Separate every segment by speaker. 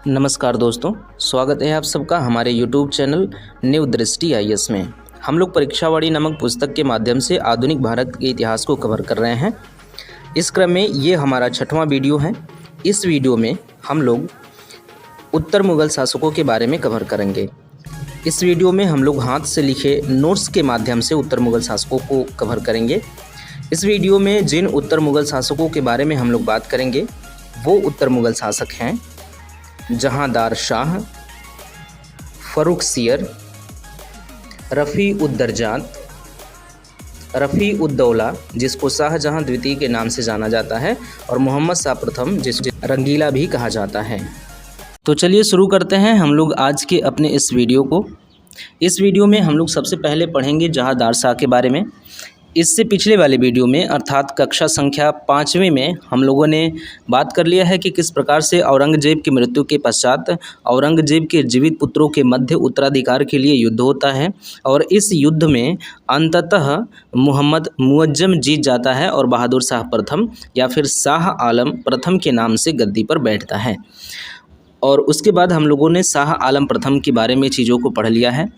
Speaker 1: नमस्कार दोस्तों, स्वागत है आप सबका हमारे YouTube चैनल न्यू दृष्टि IAS में। हम लोग परीक्षावाड़ी नामक पुस्तक के माध्यम से आधुनिक भारत के इतिहास को कवर कर रहे हैं। इस क्रम में ये हमारा 6वां वीडियो है। इस वीडियो में हम लोग उत्तर मुग़ल शासकों के बारे में कवर करेंगे। इस वीडियो में हम लोग हाथ से लिखे नोट्स के माध्यम से उत्तर मुग़ल शासकों को कवर करेंगे। इस वीडियो में जिन उत्तर मुग़ल शासकों के बारे में हम लोग बात करेंगे वो उत्तर मुग़ल शासक हैं जहांदार शाह, फ़र्रुखसियर, रफ़ी-उद-दरजात, रफ़ी-उद-दौला जिसको शाहजहां द्वितीय के नाम से जाना जाता है और मोहम्मद शाह प्रथम जिसे रंगीला भी कहा जाता है। तो चलिए शुरू करते हैं हम लोग आज के अपने इस वीडियो को। इस वीडियो में हम लोग सबसे पहले पढ़ेंगे जहांदार शाह के बारे में। इससे पिछले वाले वीडियो में अर्थात कक्षा संख्या 5वीं में हम लोगों ने बात कर लिया है कि किस प्रकार से औरंगजेब की मृत्यु के पश्चात औरंगजेब के जीवित पुत्रों के मध्य उत्तराधिकार के लिए युद्ध होता है और इस युद्ध में अंततः मोहम्मद मुअज्जम जीत जाता है और बहादुर शाह प्रथम या फिर शाह आलम प्रथम के नाम से गद्दी पर बैठता है। और उसके बाद हम लोगों ने शाह आलम प्रथम के बारे में चीज़ों को पढ़ लिया है।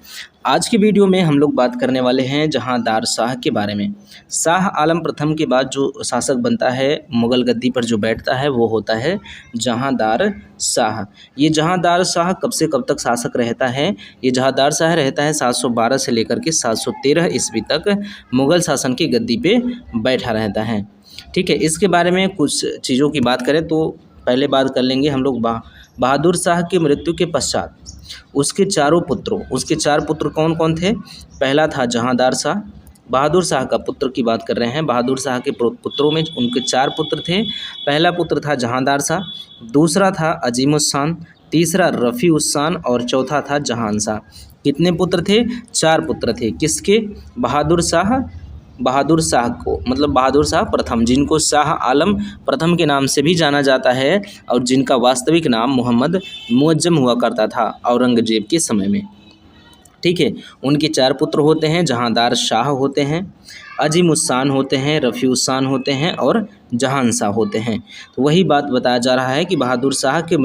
Speaker 1: आज की वीडियो में हम लोग बात करने वाले हैं जहांदार शाह के बारे में। शाह आलम प्रथम के बाद जो शासक बनता है मुग़ल गद्दी पर जो बैठता है वो होता है जहांदार शाह। ये जहांदार शाह कब से कब तक शासक रहता है? ये जहांदार शाह रहता है 712 से लेकर के 713 ईस्वी तक मुग़ल शासन की गद्दी पे बैठा रहता है। ठीक है, इसके बारे में कुछ चीज़ों की बात करें तो पहले बात कर लेंगे हम लोग बहादुर शाह की मृत्यु के पश्चात उसके उसके 4 पुत्र कौन कौन थे? पहला था जहांदार शाह। बहादुर शाह का पुत्र की बात कर रहे हैं। बहादुर शाह के पुत्रों में उनके 4 पुत्र थे। पहला पुत्र था जहांदार शाह, दूसरा था अजीमुस्शान, तीसरा रफ़ी-उद-शान और चौथा था जहान शाह। कितने पुत्र थे? 4 पुत्र थे। किसके? बहादुर शाह को, मतलब बहादुर शाह प्रथम, जिनको शाह आलम प्रथम के नाम से भी जाना जाता है और जिनका वास्तविक नाम मोहम्मद मुअज्जम हुआ करता था औरंगजेब के समय में। ठीक है, उनके 4 पुत्र होते हैं। जहांदार शाह होते हैं, अजीमुस्शान होते हैं, रफ़ी-उद-शान होते हैं और जहान शाह होते हैं। तो वही बात बताया जा रहा है कि बहादुर शाह के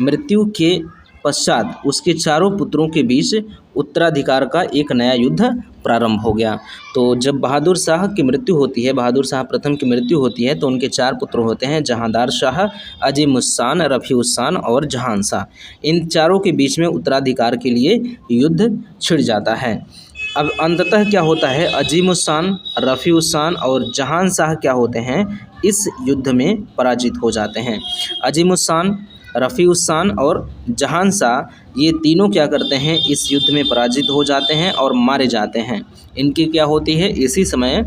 Speaker 1: मृत्यु के पश्चात उसके 4 पुत्रों के बीच उत्तराधिकार का एक नया युद्ध प्रारंभ हो गया। तो जब बहादुर शाह की मृत्यु होती है, बहादुर शाह प्रथम की मृत्यु होती है तो उनके 4 पुत्र होते हैं जहांदार शाह, अजीमुस्शान, रफ़ी-उद-शान और जहान शाह। इन चारों के बीच में उत्तराधिकार के लिए युद्ध छिड़ जाता है। अब अंततः क्या होता है? अजीमुस्शान, रफ़ी-उद-शान और जहान शाह क्या होते हैं? इस युद्ध में पराजित हो जाते हैं। अजीमुस्शान, रफ़ी-उद-शान और जहान शाह ये तीनों क्या करते हैं? इस युद्ध में पराजित हो जाते हैं और मारे जाते हैं। इनकी क्या होती है? इसी समय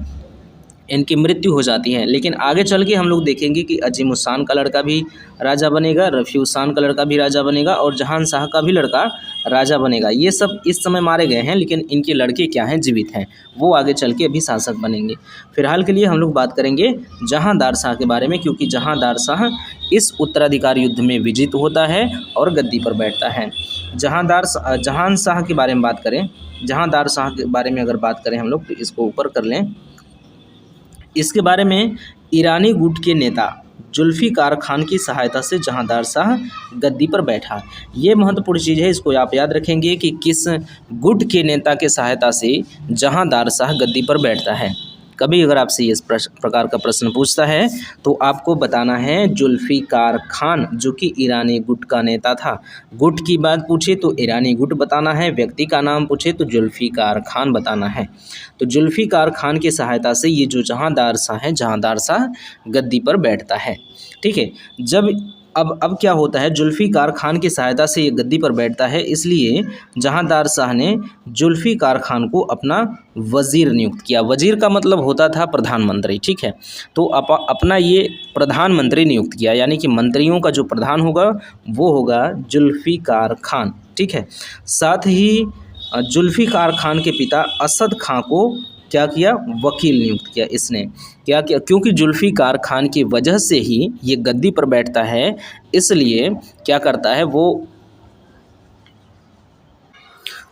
Speaker 1: इनकी मृत्यु हो जाती है। लेकिन आगे चल के हम लोग देखेंगे कि अजीमुस्शान का लड़का भी राजा बनेगा, रफ़ी-उद-शान का लड़का भी राजा बनेगा और जहान शाह का भी लड़का राजा बनेगा। ये सब इस समय मारे गए हैं लेकिन इनके लड़के क्या हैं? जीवित हैं। वो आगे चल के अभी शासक बनेंगे। फिलहाल के लिए हम लोग बात करेंगे जहांदार शाह के बारे में, क्योंकि जहांदार शाह इस उत्तराधिकार युद्ध में विजित होता है और गद्दी पर बैठता है। जहान शाह के बारे में बात करें, जहांदार शाह के बारे में अगर बात करें हम लोग तो इसको ऊपर कर लें। इसके बारे में ईरानी गुट के नेता जुल्फ़िकार खान की सहायता से जहांदार शाह गद्दी पर बैठा। ये महत्वपूर्ण चीज़ है, इसको आप याद रखेंगे कि किस गुट के नेता के सहायता से जहांदार शाह गद्दी पर बैठता है। कभी अगर आपसे इस प्रकार का प्रश्न पूछता है तो आपको बताना है जुल्फ़िकार खान, जो कि ईरानी गुट का नेता था। गुट की बात पूछे तो ईरानी गुट बताना है, व्यक्ति का नाम पूछे तो जुल्फ़िकार खान बताना है। तो जुल्फ़िकार खान की सहायता से ये जो जहांदार शाह है, जहांदार शाह गद्दी पर बैठता है। ठीक है, जब अब क्या होता है? जुल्फ़िकार खान की सहायता से ये गद्दी पर बैठता है, इसलिए जहांदार शाह ने जुल्फ़िकार खान को अपना वज़ीर नियुक्त किया। वज़ीर का मतलब होता था प्रधानमंत्री। ठीक है, तो अपना ये प्रधानमंत्री नियुक्त किया, यानी कि मंत्रियों का जो प्रधान होगा वो होगा जुल्फ़िकार खान। ठीक है, साथ ही जुल्फ़िकार खान के पिता असद खां को क्या किया? वकील नियुक्त किया। इसने क्या किया? क्योंकि जुल्फ़िकार खान की वजह से ही ये गद्दी पर बैठता है, इसलिए क्या करता है वो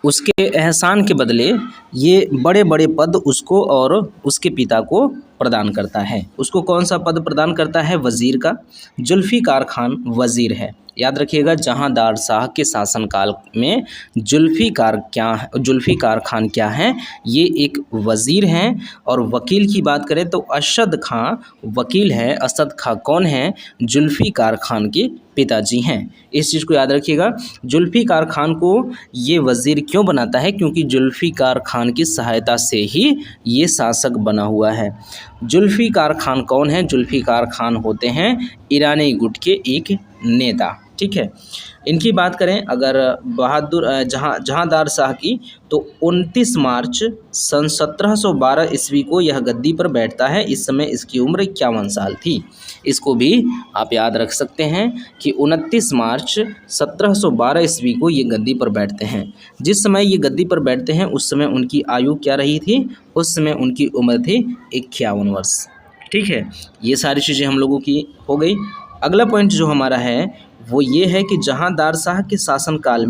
Speaker 1: उसके एहसान के बदले ये बड़े बड़े पद उसको और उसके पिता को प्रदान करता है। उसको कौन सा पद प्रदान करता है? वज़ीर का। जुल्फ़िकार खान वज़ीर है। याद रखिएगा, जहांदार शाह के शासनकाल में जुल्फ़िकार खान क्या हैं? ये एक वज़ीर हैं। और वकील की बात करें तो अरशद खां वकील है। असद खां कौन है? जुल्फ़िकार खान के पिताजी हैं। इस चीज़ को याद रखिएगा। जुल्फ़िकार खान को ये वज़ीर क्यों बनाता है? क्योंकि जुल्फ़िकार खान की सहायता से ही ये शासक बना हुआ है। जुल्फ़िकार खान कौन है? जुल्फ़िकार खान होते हैं ईरानी गुट के एक नेता। ठीक है। इनकी बात करें अगर जहांदार शाह की, तो 29 मार्च सन 1712 ईस्वी को यह गद्दी पर बैठता है। इस समय इसकी उम्र 51 साल थी। इसको भी आप याद रख सकते हैं कि 29 मार्च 1712 ईस्वी को ये गद्दी पर बैठते हैं। जिस समय ये गद्दी पर बैठते हैं उस समय उनकी आयु क्या रही थी? उस समय उनकी उम्र थी 51 वर्ष। ठीक है, ये सारी चीज़ें हम लोगों की हो गई। अगला पॉइंट जो हमारा है वो ये है कि जहांदार शाह के शासनकाल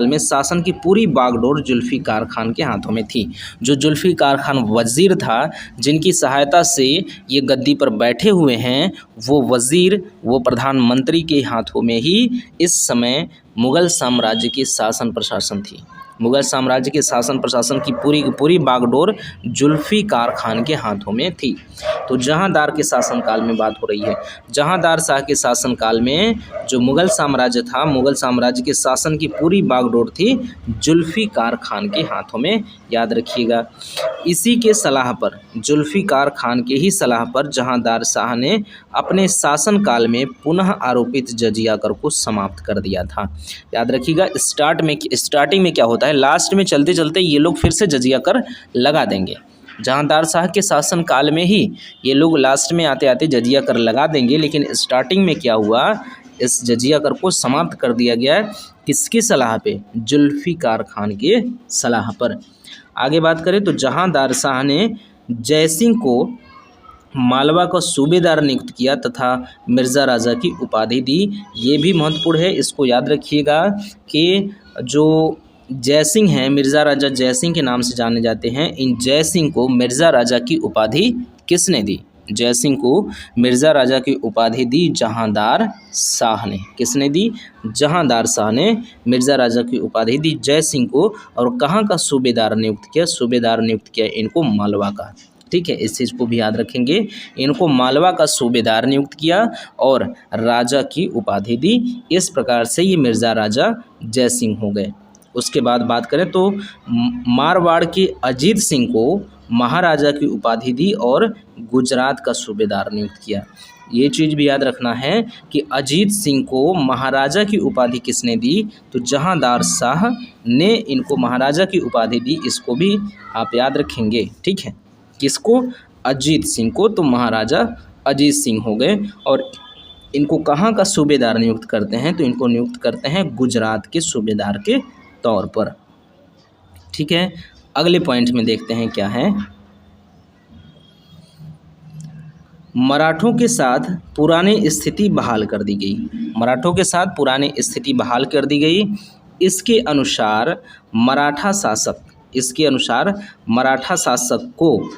Speaker 1: में शासन की पूरी बागडोर जुल्फ़िकार खान के हाथों में थी। जो जुल्फ़िकार खान वज़ीर था, जिनकी सहायता से ये गद्दी पर बैठे हुए हैं, वो वज़ीर, वो प्रधानमंत्री के हाथों में ही इस समय मुग़ल साम्राज्य की शासन प्रशासन थी। मुग़ल साम्राज्य के शासन प्रशासन की पूरी बागडोर जुल्फ़िकार खान के हाथों में थी। तो जहांदार के शासनकाल में बात हो रही है। जहांदार शाह के शासनकाल में जो मुग़ल साम्राज्य था, मुग़ल साम्राज्य के शासन की पूरी बागडोर थी जुल्फ़िकार खान के हाथों में। याद रखिएगा। इसी के सलाह पर, जुल्फ़िकार खान के ही सलाह पर जहांदार शाह ने अपने शासनकाल में पुनः आरोपित जजिया कर को समाप्त कर दिया था। याद रखिएगा, स्टार्टिंग में क्या होता है, लास्ट में चलते चलते ये लोग फिर से जजिया कर लगा देंगे। जहांदार शाह के शासनकाल में ही ये लोग लास्ट में आते आते जजिया कर लगा देंगे, लेकिन स्टार्टिंग में क्या हुआ, इस जजिया कर को समाप्त कर दिया गया। किसकी सलाह पे? जुल्फ़िकार खान के सलाह पर। आगे बात करें तो जहांदार शाह ने जयसिंह को मालवा का सूबेदार नियुक्त किया तथा मिर्ज़ा राजा की उपाधि दी। ये भी महत्वपूर्ण है, इसको याद रखिएगा कि जो जयसिंह हैं, मिर्ज़ा राजा जयसिंह के नाम से जाने जाते हैं। इन जयसिंह को मिर्ज़ा राजा की उपाधि किसने दी? जयसिंह को मिर्ज़ा राजा की उपाधि दी जहांदार शाह ने। किसने दी? जहांदार शाह ने मिर्ज़ा राजा की उपाधि दी जयसिंह को। और कहाँ का सूबेदार नियुक्त किया? सूबेदार नियुक्त किया इनको मालवा का। ठीक है, इस चीज़ को भी याद रखेंगे। इनको मालवा का सूबेदार नियुक्त किया और राजा की उपाधि दी। इस प्रकार से ये मिर्ज़ा राजा जयसिंह हो गए। उसके बाद बात करें तो मारवाड़ के अजीत सिंह को महाराजा की उपाधि दी और गुजरात का सूबेदार नियुक्त किया। ये चीज़ भी याद रखना है कि अजीत सिंह को महाराजा की उपाधि किसने दी? तो जहांदार शाह ने इनको महाराजा की उपाधि दी। इसको भी आप याद रखेंगे। ठीक है, किसको? अजीत सिंह को। तो महाराजा अजीत सिंह हो गए। और इनको कहाँ का सूबेदार नियुक्त करते हैं? तो इनको नियुक्त करते हैं गुजरात के सूबेदार के तौर पर। ठीक है, अगले पॉइंट में देखते हैं क्या है। मराठों के साथ पुरानी स्थिति बहाल कर दी गई। मराठों के साथ पुरानी स्थिति बहाल कर दी गई। इसके अनुसार मराठा शासक को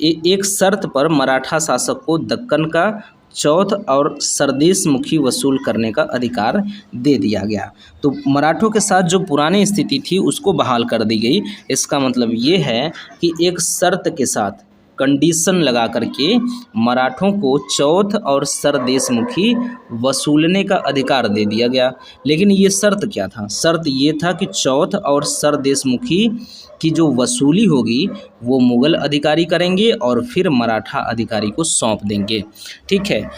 Speaker 1: एक शर्त पर मराठा शासक को दक्कन का चौथ और सरदेश मुखी वसूल करने का अधिकार दे दिया गया। तो मराठों के साथ जो पुरानी स्थिति थी उसको बहाल कर दी गई। इसका मतलब ये है कि एक शर्त के साथ, कंडीशन लगा करके मराठों को चौथ और सरदेश मुखी वसूलने का अधिकार दे दिया गया। लेकिन ये शर्त क्या था? शर्त ये था कि चौथ और सरदेश मुखी की जो वसूली होगी वो मुग़ल अधिकारी करेंगे और फिर मराठा अधिकारी को सौंप देंगे। ठीक है,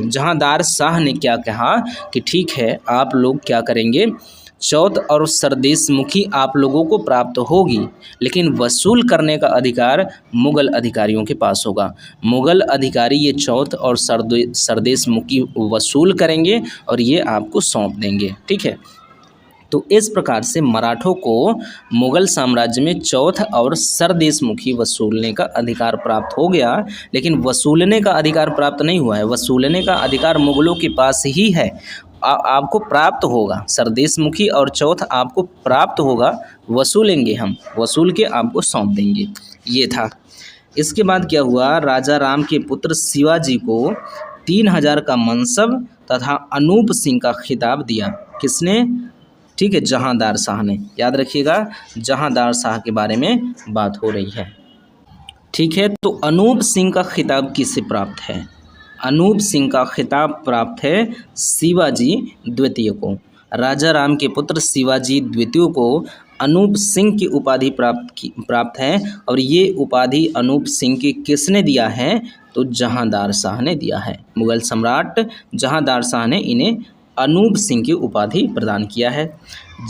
Speaker 1: जहांदार शाह ने क्या कहा कि ठीक है, आप लोग क्या करेंगे, चौथ और सरदेश मुखी आप लोगों को प्राप्त होगी, लेकिन वसूल करने का अधिकार मुग़ल अधिकारियों के पास होगा। मुग़ल अधिकारी ये चौथ और सरदेश मुखी वसूल करेंगे और ये आपको सौंप देंगे। ठीक है, तो इस प्रकार से मराठों को मुग़ल साम्राज्य में चौथ और सरदेश मुखी वसूलने का अधिकार प्राप्त हो गया। लेकिन वसूलने का अधिकार प्राप्त नहीं हुआ है, वसूलने का अधिकार मुग़लों के पास ही है। आपको प्राप्त होगा, सरदेशमुखी और चौथ आपको प्राप्त होगा, वसूलेंगे हम, वसूल के आपको सौंप देंगे, ये था। इसके बाद क्या हुआ, राजा राम के पुत्र शिवाजी को 3000 का मनसब तथा अनूप सिंह का खिताब दिया। किसने? ठीक है, जहांदार शाह ने। याद रखिएगा, जहांदार शाह के बारे में बात हो रही है। ठीक है, तो अनूप सिंह का खिताब किससे प्राप्त है? अनूप सिंह का खिताब प्राप्त है शिवाजी द्वितीय को। राजा राम के पुत्र शिवाजी द्वितीय को अनूप सिंह की उपाधि प्राप्त है, और ये उपाधि अनूप सिंह की किसने दिया है? तो जहांदार शाह ने दिया है। मुगल सम्राट जहांदार शाह ने इन्हें अनूप सिंह की उपाधि प्रदान किया है।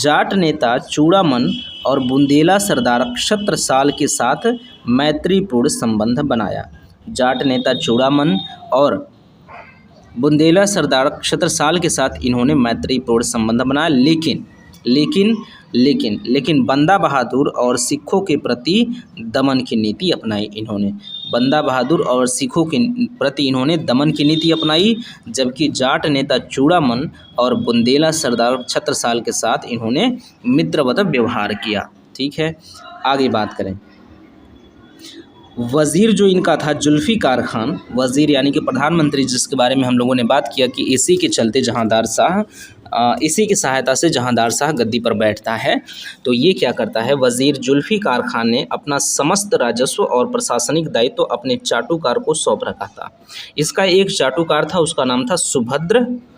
Speaker 1: जाट नेता चूड़ामन और बुंदेला सरदार छत्रसाल के साथ मैत्रीपूर्ण संबंध बनाया। जाट नेता चूड़ामन और बुंदेला सरदार छत्रसाल के साथ इन्होंने मैत्रीपूर्ण संबंध बनाया, लेकिन बंदा बहादुर और सिखों के प्रति दमन की नीति अपनाई इन्होंने। बंदा बहादुर और सिखों के प्रति इन्होंने दमन की नीति अपनाई, जबकि जाट नेता चूड़ामन और बुंदेला सरदार छत्रसाल के साथ इन्होंने मित्रवत व्यवहार किया। ठीक है, आगे बात करें। वज़ीर जो इनका था जुल्फ़िकार खान, वज़ीर यानी कि प्रधानमंत्री, जिसके बारे में हम लोगों ने बात किया कि इसी के चलते जहांदार शाह, इसी की सहायता से जहांदार शाह गद्दी पर बैठता है। तो ये क्या करता है, वज़ीर जुल्फ़िकार खान ने अपना समस्त राजस्व और प्रशासनिक दायित्व तो अपने चाटुकार को सौंप रखा था। इसका एक चाटुकार था, उसका नाम था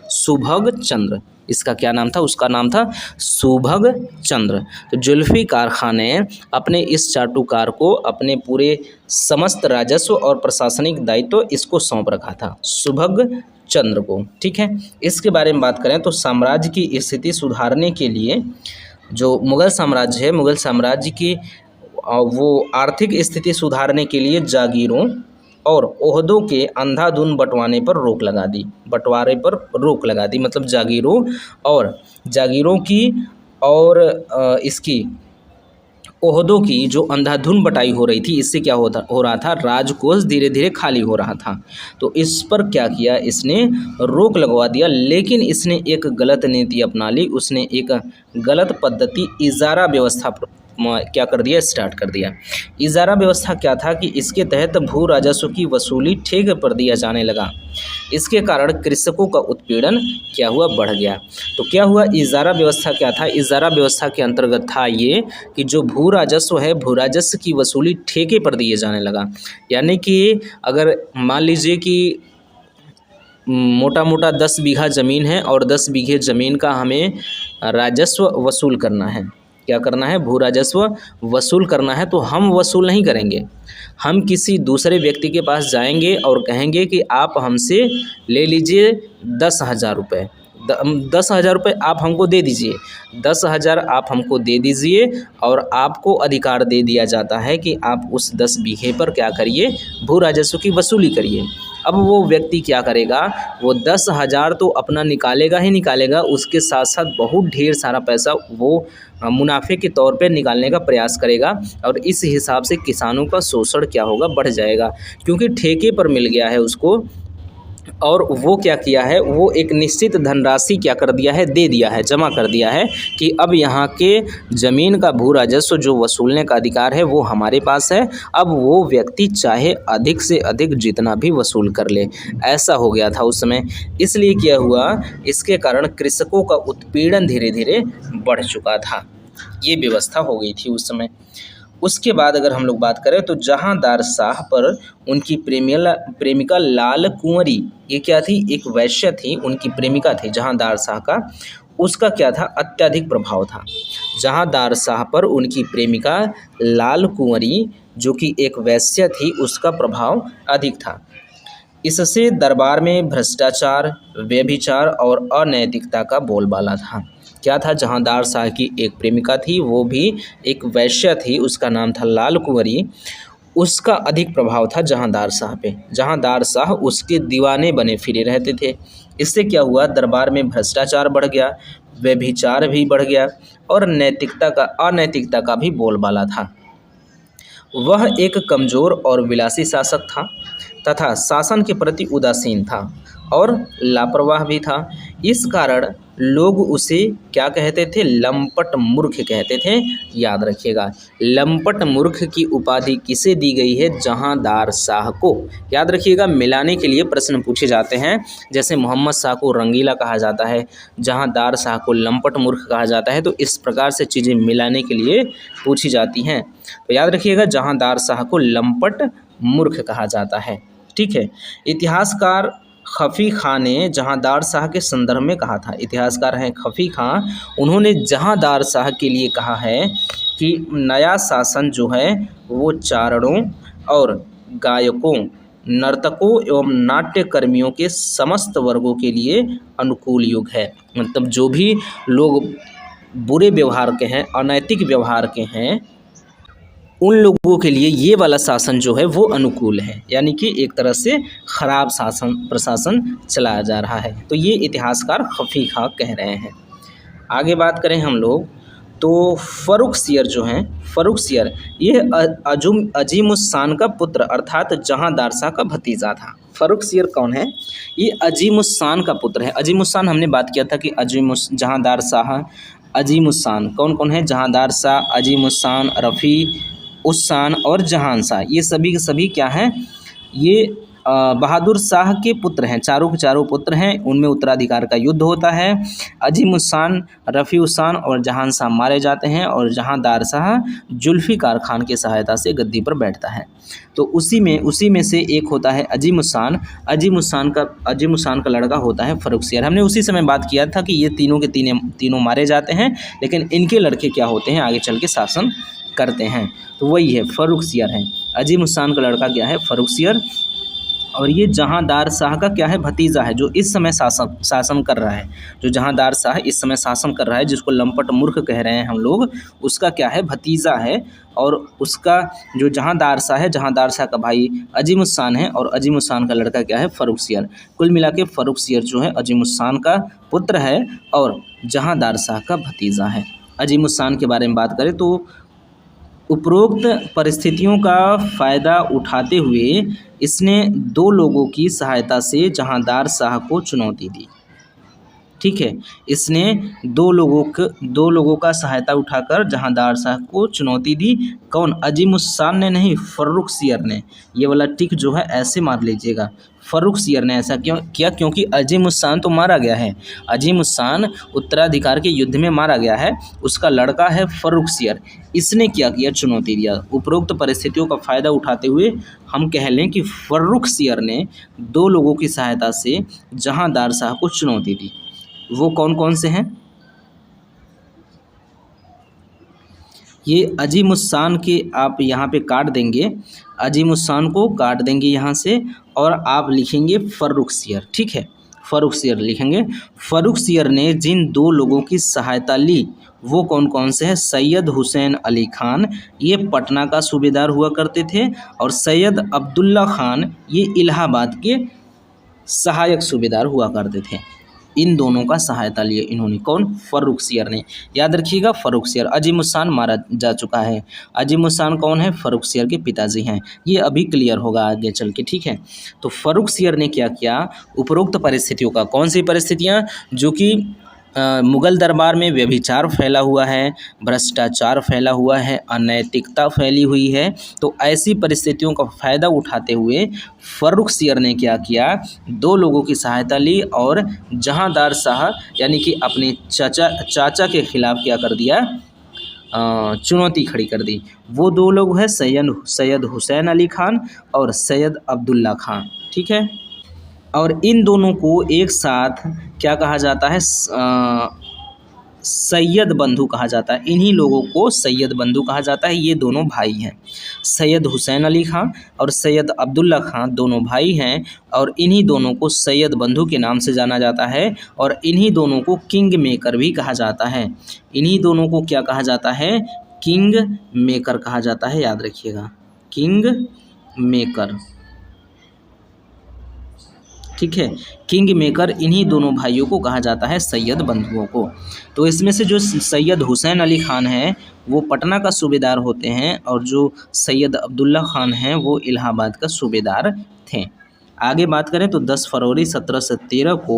Speaker 1: सुभग चंद्र। इसका क्या नाम था? उसका नाम था सुभग चंद्र। तो जुल्फ़िकार खान ने अपने इस चाटुकार को अपने पूरे समस्त राजस्व और प्रशासनिक दायित्व इसको सौंप रखा था, सुभग चंद्र को। ठीक है, इसके बारे में बात करें तो साम्राज्य की स्थिति सुधारने के लिए जो मुग़ल साम्राज्य है, मुग़ल साम्राज्य की वो आर्थिक स्थिति सुधारने के लिए जागीरों और ओहदों के अंधाधुंध बंटवारे पर रोक लगा दी, मतलब जागीरों की और इसकी ओहदों की जो अंधाधुंध बटाई हो रही थी, इससे क्या हो रहा था, राजकोष धीरे धीरे खाली हो रहा था। तो इस पर क्या किया, इसने रोक लगवा दिया। लेकिन इसने एक गलत नीति अपना ली, उसने एक गलत पद्धति इजारा व्यवस्था क्या कर दिया, स्टार्ट कर दिया। इजारा व्यवस्था क्या था कि इसके तहत भू राजस्व की वसूली ठेके पर दिया जाने लगा। इसके कारण कृषकों का उत्पीड़न क्या हुआ, बढ़ गया। तो क्या हुआ, इजारा व्यवस्था क्या था? इजारा व्यवस्था के अंतर्गत था ये कि जो भू राजस्व है, भू राजस्व की वसूली ठेके पर दिए जाने लगा। यानी कि अगर मान लीजिए कि मोटा मोटा 10 बीघा ज़मीन है और 10 बीघे ज़मीन का हमें राजस्व वसूल करना है। क्या करना है? भू राजस्व वसूल करना है। तो हम वसूल नहीं करेंगे, हम किसी दूसरे व्यक्ति के पास जाएंगे और कहेंगे कि आप हमसे ले लीजिए 10,000 रुपये, 10,000 रुपये आप हमको दे दीजिए, 10,000 आप हमको दे दीजिए, और आपको अधिकार दे दिया जाता है कि आप उस 10 बीघे पर क्या करिए, भू राजस्व की वसूली करिए। अब वो व्यक्ति क्या करेगा, वो 10,000 तो अपना निकालेगा ही निकालेगा, उसके साथ साथ बहुत ढेर सारा पैसा वो मुनाफे के तौर पे निकालने का प्रयास करेगा, और इस हिसाब से किसानों का शोषण क्या होगा, बढ़ जाएगा, क्योंकि ठेके पर मिल गया है उसको। और वो क्या किया है, वो एक निश्चित धनराशि क्या कर दिया है, दे दिया है, जमा कर दिया है कि अब यहाँ के ज़मीन का भू राजस्व जो वसूलने का अधिकार है वो हमारे पास है। अब वो व्यक्ति चाहे अधिक से अधिक जितना भी वसूल कर ले, ऐसा हो गया था उस समय। इसलिए क्या हुआ, इसके कारण कृषकों का उत्पीड़न धीरे धीरे बढ़ चुका था। ये व्यवस्था हो गई थी उस समय। उसके बाद अगर हम लोग बात करें तो जहांदार शाह पर उनकी प्रेमिका लाल कुंवरी, ये क्या थी, एक वैश्य थी, उनकी प्रेमिका थी जहांदार शाह का, उसका क्या था, अत्यधिक प्रभाव था। जहांदार शाह पर उनकी प्रेमिका लाल कुंवरी जो कि एक वैश्य थी, उसका प्रभाव अधिक था। इससे दरबार में भ्रष्टाचार, व्यभिचार और अनैतिकता का बोलबाला था। क्या था, जहांदार शाह की एक प्रेमिका थी, वो भी एक वैश्य थी, उसका नाम था लाल कुंवरी, उसका अधिक प्रभाव था जहांदार शाह पे। जहांदार शाह उसके दीवाने बने फिरे रहते थे। इससे क्या हुआ, दरबार में भ्रष्टाचार बढ़ गया, व्यभिचार भी बढ़ गया, और अनैतिकता का भी बोलबाला था। वह एक कमज़ोर और विलासी शासक था तथा शासन के प्रति उदासीन था और लापरवाह भी था। इस कारण लोग उसे क्या कहते थे, लंपट मूर्ख कहते थे। याद रखिएगा, लंपट मूर्ख की उपाधि किसे दी गई है, जहांदार शाह को। याद रखिएगा, मिलाने के लिए प्रश्न पूछे जाते हैं। जैसे मोहम्मद शाह को रंगीला कहा जाता है, जहांदार शाह को लंपट मूर्ख कहा जाता है, तो इस प्रकार से चीज़ें मिलाने के लिए पूछी जाती हैं। तो याद रखिएगा, जहांदार शाह को लंपट मूर्ख कहा जाता है। ठीक है। इतिहासकार खफ़ी खां ने जहांदार शाह के संदर्भ में कहा था, इतिहासकार हैं खफ़ी खां, उन्होंने जहांदार शाह के लिए कहा है कि नया शासन जो है वो चारणों और गायकों, नर्तकों एवं नाट्यकर्मियों के समस्त वर्गों के लिए अनुकूल युग है। मतलब जो भी लोग बुरे व्यवहार के हैं, अनैतिक व्यवहार के हैं, उन लोगों के लिए ये वाला शासन जो है वो अनुकूल है। यानी कि एक तरह से खराब शासन प्रशासन चलाया जा रहा है। तो ये इतिहासकार खफ़ी खां कह रहे हैं। आगे बात करें हम लोग, तो फ़र्रुखसियर जो हैं, फ़र्रुखसियर ये अजीमुस्शान का पुत्र अर्थात जहांदार शाह का भतीजा था। फ़र्रुखसियर कौन है, ये अजीमुस्शान का पुत्र है। अजीमुस्शान हमने बात किया था कि जहांदार शाह, अजीमुस्शान कौन कौन है, जहांदार शाह, अजीमुस्शान, रफ़ी उस्सान और जहान शाह, ये सभी के सभी क्या हैं, ये बहादुर शाह के पुत्र हैं। चारों के चारों पुत्र हैं, उनमें उत्तराधिकार का युद्ध होता है। अजीमुस्शान, रफ़ी उस्सान और जहान शाह मारे जाते हैं और जहांदार शाह जुल्फ़िकार खान की सहायता से गद्दी पर बैठता है। तो उसी में से एक होता है अजीमुस्शान। अजीमुस्शान का लड़का होता है फ़र्रुखसियर। हमने उसी समय बात किया था कि ये तीनों के तीनों मारे जाते हैं, लेकिन इनके लड़के क्या होते हैं, आगे चल के शासन करते हैं। तो वही है, फ़र्रुखसियर है। अजीमुस्शान का लड़का क्या है, फ़र्रुखसियर, और ये जहांदार शाह का क्या है, भतीजा है, जो इस समय शासन कर रहा है। जो जहांदार शाह इस समय शासन कर रहा है, जिसको लंपट मूर्ख कह रहे हैं हम लोग, उसका क्या है, भतीजा है। और उसका जो जहांदार शाह है, जहांदार शाह का भाई अजीमुस्शान है, और अजीमुस्शान का लड़का क्या है, फ़र्रुखसियर। कुल मिला के फ़र्रुखसियर जो है अजीमुस्शान का पुत्र है और जहांदार शाह का भतीजा है। अजीमुस्शान के बारे में बात करें तो उपरोक्त परिस्थितियों का फ़ायदा उठाते हुए इसने दो लोगों की सहायता से जहांदार शाह को चुनौती दी। ठीक है, इसने दो लोगों का सहायता उठाकर जहांदार शाह को चुनौती दी। कौन, अजीमुस्शान ने नहीं, फ़र्रुखसियर ने। ये वाला टिक जो है ऐसे मार लीजिएगा, फ़र्रुखसियर ने ऐसा क्यों किया, क्योंकि अजीमुस्शान तो मारा गया है, अजीमुस्शान उत्तराधिकार के युद्ध में मारा गया है, उसका लड़का है फ़र्रुखसियर। इसने क्या किया, चुनौती दिया। उपरोक्त परिस्थितियों का फ़ायदा उठाते हुए हम कह लें कि फ़र्रुखसियर ने दो लोगों की सहायता से जहांदार शाह को चुनौती दी। वो कौन कौन से हैं, ये अजीमुस्शान के आप यहाँ पे काट देंगे, अजीमुस्शान को काट देंगे यहाँ से, और आप लिखेंगे फ़र्रुखसियर। ठीक है, फ़र्रुखसियर लिखेंगे। फ़र्रुखसियर ने जिन दो लोगों की सहायता ली वो कौन कौन से हैं, सैयद हुसैन अली खान, ये पटना का सूबेदार हुआ करते थे, और सैयद अब्दुल्ला खान, ये इलाहाबाद के सहायक सूबेदार हुआ करते थे। इन दोनों का सहायता लिए इन्होंने, कौन, फ़र्रुखसियर ने। याद रखिएगा, फ़र्रुखसियर, अजीमुस्शान मारा जा चुका है। अजीमुस्शान कौन है, फ़र्रुखसियर के पिताजी हैं। ये अभी क्लियर होगा आगे चल के। ठीक है, तो फ़र्रुखसियर ने क्या किया, उपरोक्त परिस्थितियों का, कौन सी परिस्थितियाँ, जो कि मुग़ल दरबार में व्यभिचार फैला हुआ है, भ्रष्टाचार फैला हुआ है, अनैतिकता फैली हुई है, तो ऐसी परिस्थितियों का फ़ायदा उठाते हुए फ़र्रुखसियर ने क्या किया, दो लोगों की सहायता ली और जहांदार शाह यानी कि अपने चाचा के ख़िलाफ़ क्या कर दिया, चुनौती खड़ी कर दी। वो दो लोग हैं सैयद हुसैन अली खान और सैयद अब्दुल्ला खान। ठीक है, और इन दोनों को एक साथ क्या कहा जाता है, सैयद बंधु कहा जाता है। इन्हीं लोगों को सैयद बंधु कहा जाता है। ये दोनों भाई हैं, सैयद हुसैन अली खां और सैयद अब्दुल्ला खां दोनों भाई हैं, और इन्हीं दोनों को सैयद बंधु के नाम से जाना जाता है, और इन्हीं दोनों को किंग मेकर भी कहा जाता है। इन्हीं दोनों को क्या कहा जाता है, किंग मेकर कहा जाता है। याद रखिएगा, किंग मेकर। ठीक है, किंग मेकर इन्हीं दोनों भाइयों को कहा जाता है, सैयद बंधुओं को। तो इसमें से जो सैयद हुसैन अली खान हैं वो पटना का सूबेदार होते हैं, और जो सैयद अब्दुल्ला खान हैं वो इलाहाबाद का सूबेदार थे। आगे बात करें तो 10 फरवरी 1713 को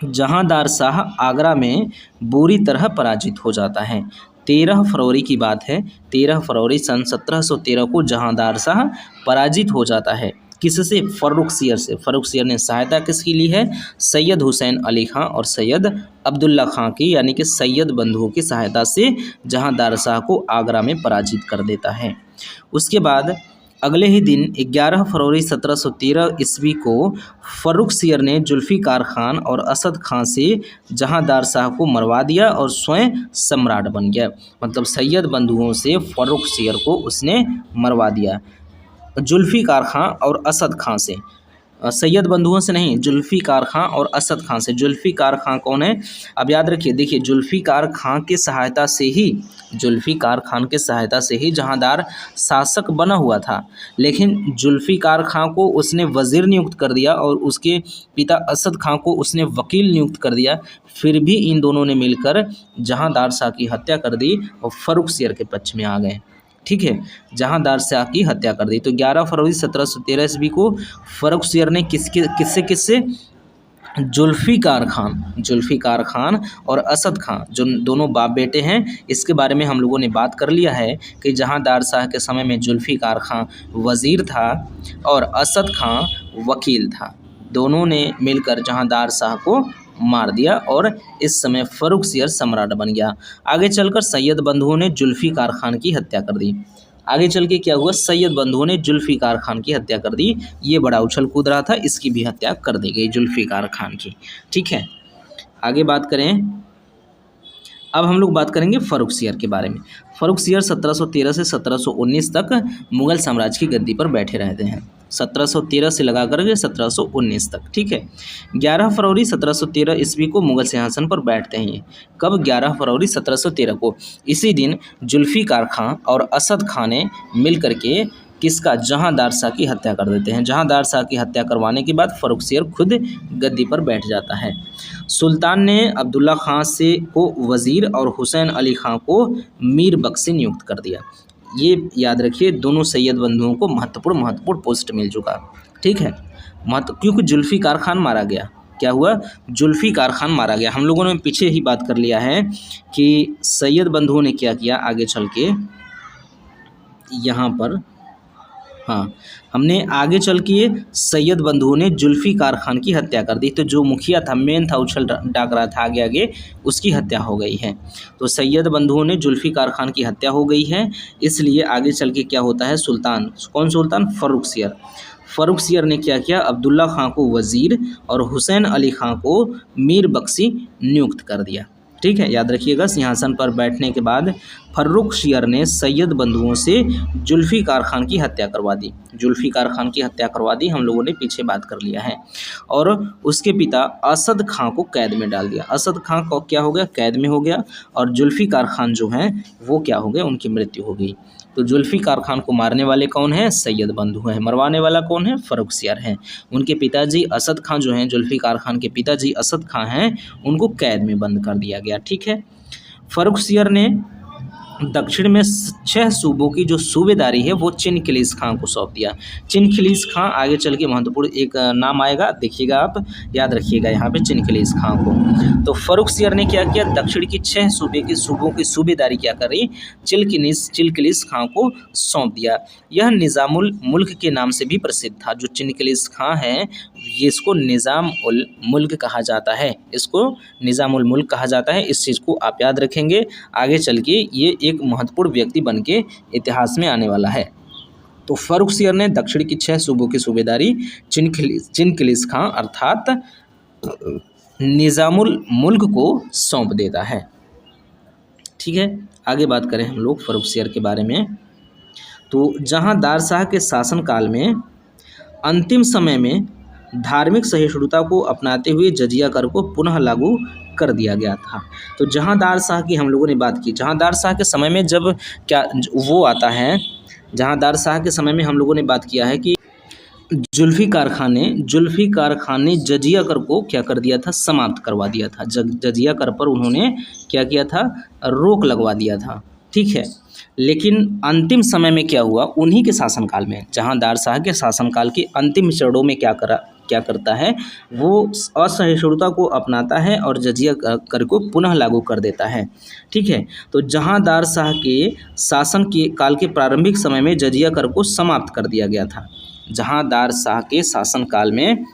Speaker 1: जहांदार शाह आगरा में बुरी तरह पराजित हो जाता है। 13 फरवरी की बात है। 13 फरवरी सन 1713 को जहांदार शाह पराजित हो जाता है। किससे? फर्रुखसियर से। फर्रुखसियर ने सहायता किसकी ली है? सैयद हुसैन अली खां और सैयद अब्दुल्ला खां की, यानी कि सैयद बंधुओं की सहायता से जहांदार शाह को आगरा में पराजित कर देता है। उसके बाद अगले ही दिन 11 फरवरी 1713 ईस्वी को फर्रुखसियर ने जुल्फ़िकार खान और असद खां से जहांदार शाह को मरवा दिया और स्वयं सम्राट बन गया। मतलब सैयद बंधुओं से फर्रुखसियर को उसने मरवा दिया, जुल्फ़िकार खां और असद खां से। सैयद बंधुओं से नहीं, जुल्फ़िकार खां और असद खां से। जुल्फ़िकार खां कौन है? अब याद रखिए, देखिए जुल्फ़िकार खां की सहायता से ही, जुल्फ़िकार खान के सहायता से ही जहांदार शासक बना हुआ था, लेकिन जुल्फ़िकार खां को उसने वज़ीर नियुक्त कर दिया और उसके पिता असद खां को उसने वकील नियुक्त कर दिया। फिर भी इन दोनों ने मिलकर जहांदार शाह की हत्या कर दी और फर्रुखसियर के पक्ष में आ गए। ठीक है, जहांदार शाह की हत्या कर दी। तो 11 फरवरी 1713 ईस्वी को फर्रुखसियर ने किससे जुल्फ़िकार खान और असद खां, जो दोनों बाप बेटे हैं, इसके बारे में हम लोगों ने बात कर लिया है कि जहांदार शाह के समय में जुल्फ़िकार खां वज़ीर था और असद खां वकील था। दोनों ने मिलकर जहांदार शाह को मार दिया और इस समय फर्रुखसियर सम्राट बन गया। आगे चलकर सैयद बंधुओं ने जुल्फ़िकार खान की हत्या कर दी। आगे चल के क्या हुआ? सैयद बंधुओं ने जुल्फ़िकार खान की हत्या कर दी। ये बड़ा उछल कूद रहा था, इसकी भी हत्या कर दी गई, जुल्फ़िकार खान की। ठीक है, आगे बात करें। अब हम लोग बात करेंगे फर्रुखसियर के बारे में। फर्रुखसियर 1713 से 1719 तक मुग़ल साम्राज्य की गद्दी पर बैठे रहते हैं। 1713 से लगा करके 1719 तक। ठीक है, 11 फरवरी 1713 ईस्वी को मुग़ल सिंहासन पर बैठते हैं। कब? 11 फरवरी 1713 को। इसी दिन जुल्फ़िकार खां और असद खां ने मिल करके किसका? जहांदार शाह की हत्या कर देते हैं। जहांदार शाह की हत्या करवाने के बाद फर्रुखसियर खुद गद्दी पर बैठ जाता है। सुल्तान ने अब्दुल्ला खां से को वज़ीर और हुसैन अली खां को मीर बख्शी नियुक्त कर दिया। ये याद रखिए, दोनों सैयद बंधुओं को महत्वपूर्ण पोस्ट मिल चुका। ठीक है, क्योंकि जुल्फ़िकार खान मारा गया। क्या हुआ? जुल्फ़िकार खान मारा गया। हम लोगों ने पीछे ही बात कर लिया है कि सैयद बंधुओं ने क्या किया। आगे चल के यहाँ पर हमने आगे चल के सैयद बंधुओं ने जुल्फ़िकार खान की हत्या कर दी। तो जो मुखिया था, मेन था, उछल डाक रहा था आगे, उसकी हत्या हो गई है। तो सैयद बंधुओं ने जुल्फ़िकार खान की हत्या हो गई है, इसलिए आगे चल के क्या होता है? सुल्तान, कौन सुल्तान? फर्रुखसियर ने क्या किया? अब्दुल्ला खां को वज़ीर और हुसैन अली खां को मीर बख्शी नियुक्त कर दिया। ठीक है, याद रखिएगा। सिंहासन पर बैठने के बाद फर्रुखसियर ने सैयद बंधुओं से जुल्फ़िकार खान की हत्या करवा दी। जुल्फ़िकार खान की हत्या करवा दी, हम लोगों ने पीछे बात कर लिया है। और उसके पिता असद खां को कैद में डाल दिया। असद खां को क्या हो गया? कैद में हो गया। और जुल्फ़िकार खान जो हैं वो क्या हो गए? उनकी मृत्यु हो गई। तो जुल्फ़िकार खान को मारने वाले कौन हैं? सैयद बंधु हैं। मरवाने वाला कौन है? फर्रुखसियर हैं। उनके पिताजी असद खां जो हैं, जुल्फ़िकार खान के पिताजी असद खां हैं, उनको कैद में बंद कर दिया गया। ठीक है, फर्रुखसियर ने दक्षिण में 6 सूबों की जो सूबेदारी है वो चिनखिलीस खां को सौंप दिया। चिनखिलीस खां आगे चल के महत्वपूर्ण एक नाम आएगा, देखिएगा आप, याद रखिएगा यहाँ पे चिनखिलीस खां को। तो फर्रुखसियर ने क्या किया? दक्षिण की 6 सूबों की सूबेदारी क्या करी? चिनखिलीस खां को सौंप दिया। यह निज़ामुल मुल्क के नाम से भी प्रसिद्ध था। जो चिनखिलीस खां है, ये इसको निज़ाम उल मुल्क कहा जाता है। इसको निज़ाम उल मुल्क कहा जाता है। इस चीज़ को आप याद रखेंगे, आगे चल के ये एक महत्वपूर्ण व्यक्ति बन के इतिहास में आने वाला है। तो फर्रुखसियर ने दक्षिण की 6 सूबों की सूबेदारी चिनखिलीस खां अर्थात निज़ामुल मुल्क को सौंप देता है। ठीक है, आगे बात करें हम लोग फर्रुखसियर के बारे में। तो जहांदार शाह के शासनकाल में अंतिम समय में धार्मिक सहिष्णुता को अपनाते हुए जजिया कर को पुनः लागू कर दिया गया था। तो जहांदार शाह की हम लोगों ने बात की। जहांदार शाह के समय में जब क्या वो आता है, जहांदार शाह के समय में हम लोगों ने बात किया है कि जुल्फ़िकार खान ने जजिया कर को क्या कर दिया था? समाप्त करवा दिया था। जजिया कर पर उन्होंने क्या किया था? रोक लगवा दिया था। ठीक है, लेकिन अंतिम समय में क्या हुआ? उन्हीं के शासनकाल में, जहांदार शाह के शासनकाल के अंतिम चरणों में क्या करा? क्या करता है, वो असहिष्णुता को अपनाता है और जजिया कर को पुनः लागू कर देता है। ठीक है, तो जहांदार शाह के शासन के काल के प्रारंभिक समय में जजिया कर को समाप्त कर दिया गया था। जहांदार शाह के शासनकाल में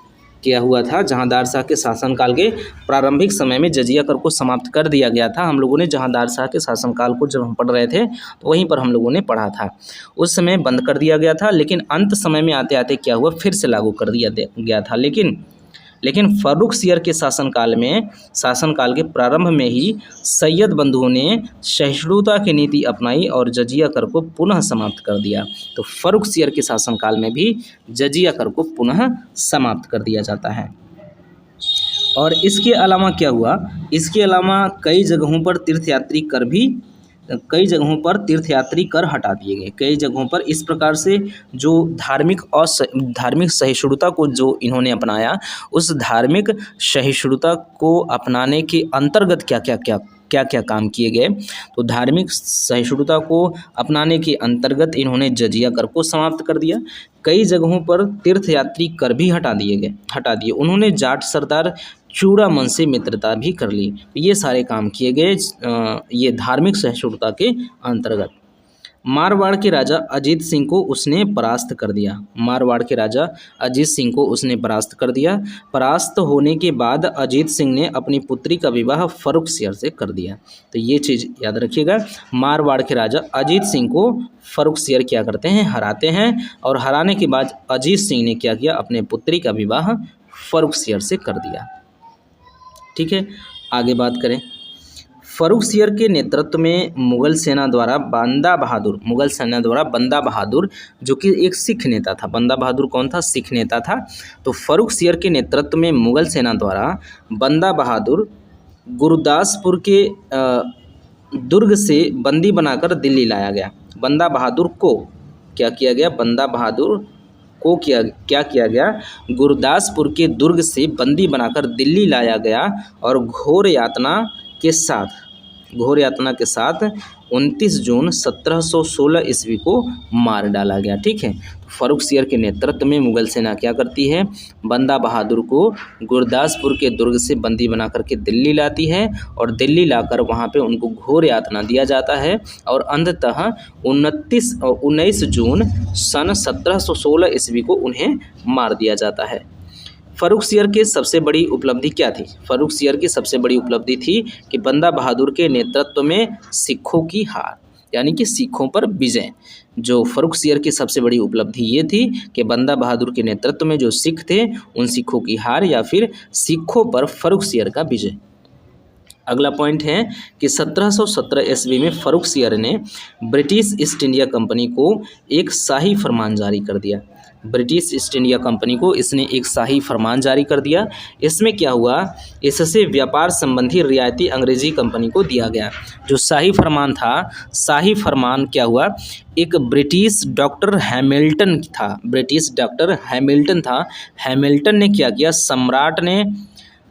Speaker 1: क्या हुआ था, जहांदार शाह के शासनकाल के प्रारंभिक समय में जजिया कर को समाप्त कर दिया गया था। हम लोगों ने जहांदार शाह के शासनकाल को जब हम पढ़ रहे थे तो वहीं पर हम लोगों ने पढ़ा था। उस समय बंद कर दिया गया था, लेकिन अंत समय में आते आते क्या हुआ, फिर से लागू कर दिया गया था। लेकिन फर्रुखसियर के शासनकाल के प्रारंभ में ही सैयद बंधुओं ने सहिष्णुता की नीति अपनाई और जजिया कर को पुनः समाप्त कर दिया। तो फर्रुखसियर के शासनकाल में भी जजिया कर को पुनः समाप्त कर दिया जाता है। और इसके अलावा क्या हुआ, इसके अलावा कई जगहों पर तीर्थयात्री कर हटा दिए गए। कई जगहों पर इस प्रकार से जो धार्मिक सहिष्णुता को जो इन्होंने अपनाया, उस धार्मिक सहिष्णुता को अपनाने के अंतर्गत क्या काम किए गए। तो धार्मिक सहिष्णुता को अपनाने के अंतर्गत इन्होंने जजिया कर को समाप्त कर दिया। कई जगहों पर तीर्थयात्री कर भी हटा दिए। उन्होंने जाट सरदार चूड़ामन से मित्रता भी कर ली। ये सारे काम किए गए ये धार्मिक सहिष्णुता के अंतर्गत। मारवाड़ के राजा अजीत सिंह को उसने परास्त कर दिया। परास्त होने के बाद अजीत सिंह ने अपनी पुत्री का विवाह फर्रुखसियर से कर दिया। तो ये चीज़ याद रखिएगा, मारवाड़ के राजा अजीत सिंह को फर्रुखसियर क्या करते हैं, हराते हैं। और हराने के बाद अजीत सिंह ने क्या किया, अपने पुत्री का विवाह फर्रुखसियर से कर दिया। ठीक है, आगे बात करें। फर्रुखसियर के नेतृत्व में मुगल सेना द्वारा बंदा बहादुर जो कि एक सिख नेता था। बंदा बहादुर कौन था, सिख नेता था। तो फर्रुखसियर के नेतृत्व में मुगल सेना द्वारा बंदा बहादुर गुरदासपुर के दुर्ग से बंदी बनाकर दिल्ली लाया गया। बंदा बहादुर को क्या किया गया, गुरदासपुर के दुर्ग से बंदी बनाकर दिल्ली लाया गया और घोर यातना के साथ 29 जून 1716 ईस्वी को मार डाला गया। ठीक है, फर्रुखसियर के नेतृत्व में मुगल सेना क्या करती है, बंदा बहादुर को गुरदासपुर के दुर्ग से बंदी बना करके दिल्ली लाती है और दिल्ली लाकर वहाँ पे उनको घोर यातना दिया जाता है और अंततः 19 जून सन 1716 ईस्वी को उन्हें मार दिया जाता है। फर्रुखसियर की सबसे बड़ी उपलब्धि क्या थी? फर्रुखसियर की सबसे बड़ी उपलब्धि थी कि बंदा बहादुर के नेतृत्व में सिखों की हार, यानी कि सिखों पर विजय। जो फर्रुखसियर की सबसे बड़ी उपलब्धि ये थी कि बंदा बहादुर के नेतृत्व में जो सिख थे, उन सिखों की हार या फिर सिखों पर फर्रुखसियर का विजय। अगला पॉइंट है कि 1717 ईस्वी में फर्रुखसियर ने ब्रिटिश ईस्ट इंडिया कंपनी को एक शाही फरमान जारी कर दिया। ब्रिटिश ईस्ट इंडिया कंपनी को इसने एक शाही फरमान जारी कर दिया। इसमें क्या हुआ, इससे व्यापार संबंधी रियायती अंग्रेजी कंपनी को दिया गया। जो शाही फरमान था, शाही फरमान क्या हुआ, एक ब्रिटिश डॉक्टर हैमिल्टन था। हैमिल्टन ने क्या किया,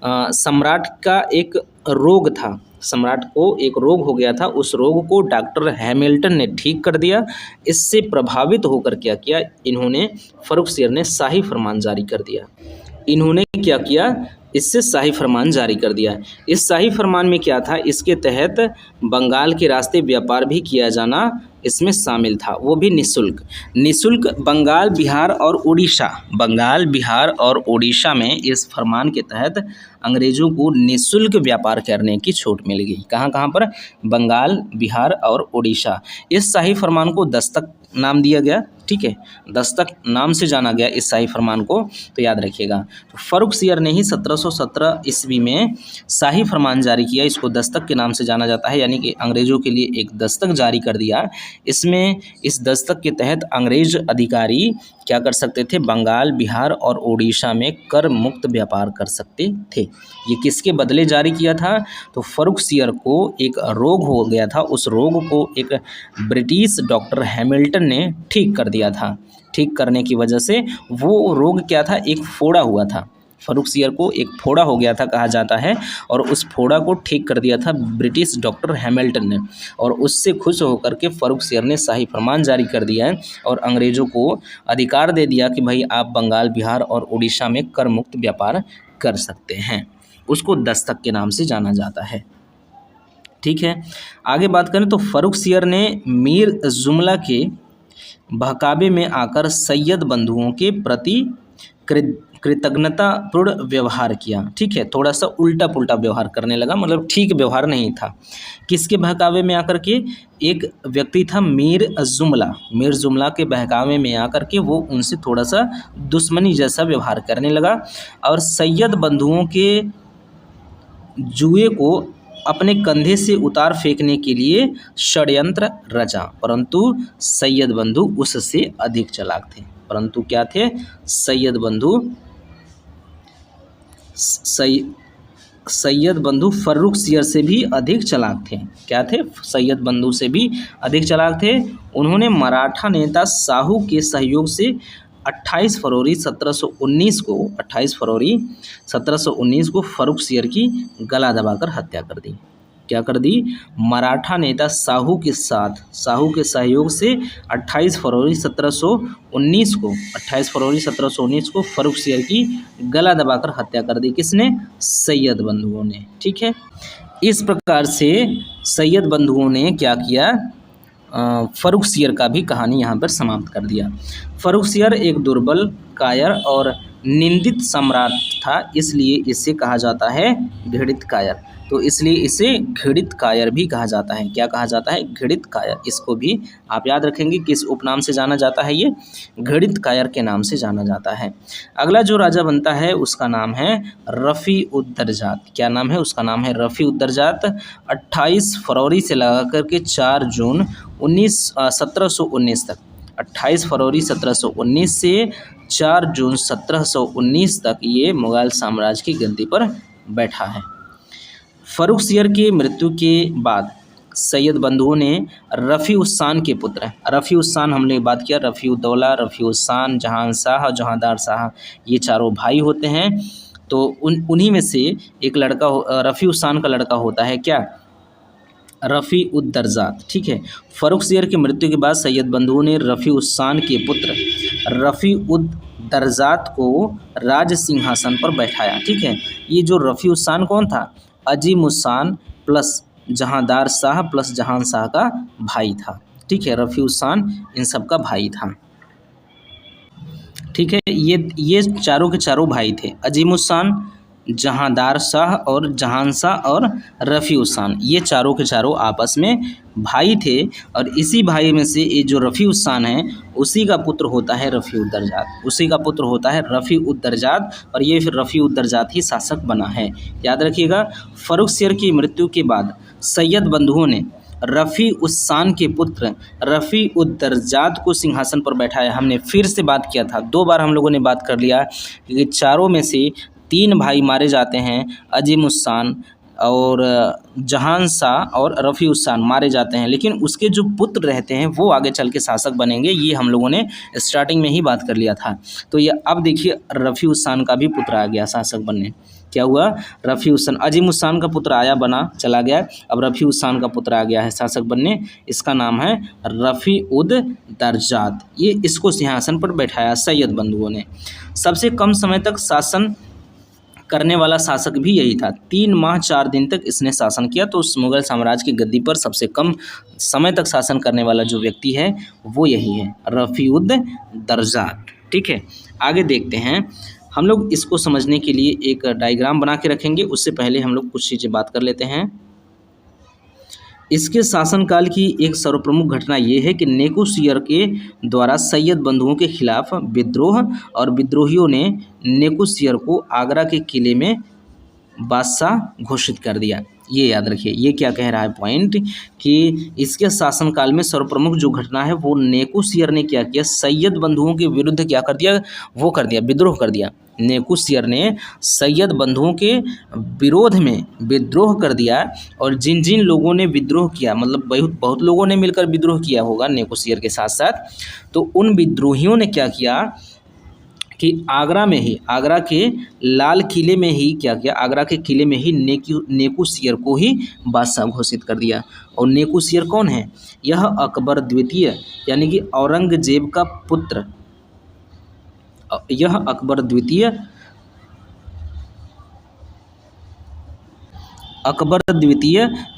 Speaker 1: सम्राट का एक रोग था, सम्राट को एक रोग हो गया था, उस रोग को डॉक्टर हैमिल्टन ने ठीक कर दिया। इससे प्रभावित होकर क्या किया, इन्होंने फर्रुखसियर ने शाही फरमान जारी कर दिया। इन्होंने क्या किया, इससे शाही फरमान जारी कर दिया। इस शाही फरमान में क्या था, इसके तहत बंगाल के रास्ते व्यापार भी किया जाना इसमें शामिल था, वो भी निःशुल्क। बंगाल, बिहार और उड़ीसा में इस फरमान के तहत अंग्रेज़ों को निःशुल्क व्यापार करने की छूट मिल गई। कहाँ पर, बंगाल, बिहार और उड़ीसा। इस शाही फरमान को दस्तक नाम दिया गया। ठीक है, दस्तक नाम से जाना गया इस शाही फरमान को, तो याद रखिएगा। तो फर्रुखसियर ने ही 1717 ईस्वी में शाही फरमान जारी किया। इसको दस्तक के नाम से जाना जाता है, यानी कि अंग्रेज़ों के लिए एक दस्तक जारी कर दिया। इस दस्तक के तहत अंग्रेज अधिकारी क्या कर सकते थे, बंगाल, बिहार और उड़ीसा में कर मुक्त व्यापार कर सकते थे। ये किसके बदले जारी किया था, तो फर्रुखसियर को एक रोग हो गया था, उस रोग को एक ब्रिटिश डॉक्टर हैमिल्टन ने ठीक कर दिया था। ठीक करने की वजह से वो रोग क्या था, एक फोड़ा हुआ था। फ़र्रुखसियर को एक फोड़ा हो गया था कहा जाता है, और उस फोड़ा को ठीक कर दिया था ब्रिटिश डॉक्टर हैमिल्टन ने, और उससे खुश होकर के फ़र्रुखसियर ने शाही फरमान जारी कर दिया है और अंग्रेज़ों को अधिकार दे दिया कि भाई आप बंगाल, बिहार और उड़ीसा में कर मुक्त व्यापार कर सकते हैं। उसको दस्तक के नाम से जाना जाता है। ठीक है, आगे बात करें तो फ़र्रुखसियर ने मीर जुमला के बहकावे में आकर सैयद बंधुओं के प्रति कृतज्ञतापूर्ण व्यवहार किया। ठीक है, थोड़ा सा उल्टा पुल्टा व्यवहार करने लगा, मतलब ठीक व्यवहार नहीं था। किसके बहकावे में आकर के? एक व्यक्ति था मीर जुमला के बहकावे में आकर के वो उनसे थोड़ा सा दुश्मनी जैसा व्यवहार करने लगा और सैयद बंधुओं के जुए को अपने कंधे से उतार फेंकने के लिए षड्यंत्र रचा, परंतु सैयद बंधु उससे अधिक चालाक थे। परंतु क्या थे? सैयद बंधु फ़र्रुखसियर से भी अधिक चालाक थे। क्या थे? सैयद बंधु से भी अधिक चालाक थे। उन्होंने मराठा नेता साहू के सहयोग से 28 फरवरी 1719 को फ़र्रुखसियर की गला दबाकर हत्या कर दी। क्या कर दी? मराठा नेता साहू के सहयोग से 28 फरवरी 1719 को फ़र्रुखसियर की गला दबाकर हत्या कर दी। किसने? सैयद बंधुओं ने। ठीक है, इस प्रकार से सैयद बंधुओं ने क्या किया? फ़र्रुखसियर का भी कहानी यहाँ पर समाप्त कर दिया। फ़र्रुखसियर एक दुर्बल, कायर और निंदित सम्राट था, इसलिए इसे कहा जाता है घृणित कायर। तो इसलिए इसे घृणित कायर भी कहा जाता है। क्या कहा जाता है? घृणित कायर। इसको भी आप याद रखेंगे किस उपनाम से जाना जाता है? ये घृणित कायर के नाम से जाना जाता है। अगला जो राजा बनता है उसका नाम है रफ़ी-उद-दरजात। क्या नाम है? उसका नाम है रफ़ी-उद-दरजात। 28 फरवरी से लगा करके 4 जून 1719 तक, 28 फरवरी 1719 से 4 जून 1719 तक ये मुग़ल साम्राज्य की गद्दी पर बैठा है। फ़र्रुखसियर की मृत्यु के बाद सैयद बंधुओं ने रफ़ी-उद-शान के पुत्र, रफ़ी-उद-शान हमने बात किया, रफ़ी-उद-दौला, रफ़ी-उद-शान, जहान-शाह और जहांदार शाह, ये चारों भाई होते हैं। तो उन्हीं में से एक लड़का रफ़ी-उद-शान का लड़का होता है क्या? रफ़ी-उद-दरजात। ठीक है, फ़र्रुखसियर की मृत्यु के बाद सैयद बंधुओं ने रफ़ी-उद-शान के पुत्र रफ़ी-उद-दरजात को राज सिंहासन पर बैठाया। ठीक है, ये जो रफ़ी-उद-शान कौन था? अजीम-उद-शान प्लस जहांदार शाह प्लस जहान शाह का भाई था। ठीक है, रफ़ी-उद-शान इन सब का भाई था। ठीक है, ये चारों के चारों भाई थे, अजीम-उद-शान, जहांदार शाह और जहान शाह और रफ़ी-उद-शान, ये चारों के चारों आपस में भाई थे। और इसी भाई में से ये जो रफ़ी-उद-शान है उसी का पुत्र होता है रफ़ी-उद-दरजात, और ये फिर रफ़ी-उद-दरजात ही शासक बना है। याद रखिएगा, फ़र्रुखसियर की मृत्यु के बाद सैयद बंधुओं ने रफ़ी-उद-शान के पुत्र रफ़ी-उद-दरजात को सिंहासन पर बैठाया। हमने फिर से बात किया था, 2 बार हम लोगों ने बात कर लिया कि चारों में से 3 भाई मारे जाते हैं, अजीम-उद-शान और जहान शाह और रफ़ी-उद-शान मारे जाते हैं, लेकिन उसके जो पुत्र रहते हैं वो आगे चल के शासक बनेंगे। ये हम लोगों ने स्टार्टिंग में ही बात कर लिया था। तो ये अब देखिए, रफ़ी-उद-शान का भी पुत्र आ गया शासक बनने। क्या हुआ? रफ़ी-उद-शान, अजीम-उद-शान का पुत्र आया, बना, चला गया, अब रफ़ी-उद-शान का पुत्र आ गया है शासक बनने। इसका नाम है रफ़ी-उद-दरजात। ये इसको सिंहासन पर बैठाया सैयद बंधुओं ने। सबसे कम समय तक शासन करने वाला शासक भी यही था, 3 माह 4 दिन तक इसने शासन किया। तो उस मुग़ल साम्राज्य की गद्दी पर सबसे कम समय तक शासन करने वाला जो व्यक्ति है वो यही है, रफ़ी-उद-दरजात। ठीक है, आगे देखते हैं। हम लोग इसको समझने के लिए एक डायग्राम बना के रखेंगे, उससे पहले हम लोग कुछ चीज़ें बात कर लेते हैं। इसके शासनकाल की एक सर्वप्रमुख घटना ये है कि नेकुसियर के द्वारा सैयद बंधुओं के खिलाफ विद्रोह, और विद्रोहियों ने नेकुसियर को आगरा के किले में बादशाह घोषित कर दिया। ये याद रखिए, ये क्या कह रहा है पॉइंट, कि इसके शासनकाल में सर्वप्रमुख जो घटना है वो नेकुसियर ने क्या किया? सैयद बंधुओं के विरुद्ध क्या कर दिया? वो कर दिया, विद्रोह कर दिया। नेकुसियर ने सैयद बंधुओं के विरोध में विद्रोह कर दिया, और जिन जिन लोगों ने विद्रोह किया, मतलब बहुत लोगों ने मिलकर विद्रोह किया होगा नेकुसियर के साथ साथ, तो उन विद्रोहियों ने क्या किया कि आगरा के लाल किले में ही क्या किया, आगरा के किले में ही नेकुसियर को ही बादशाह घोषित कर दिया। और नेकुसियर कौन है? यह अकबर द्वितीय यानी कि औरंगजेब का पुत्र, यह अकबर द्वितीय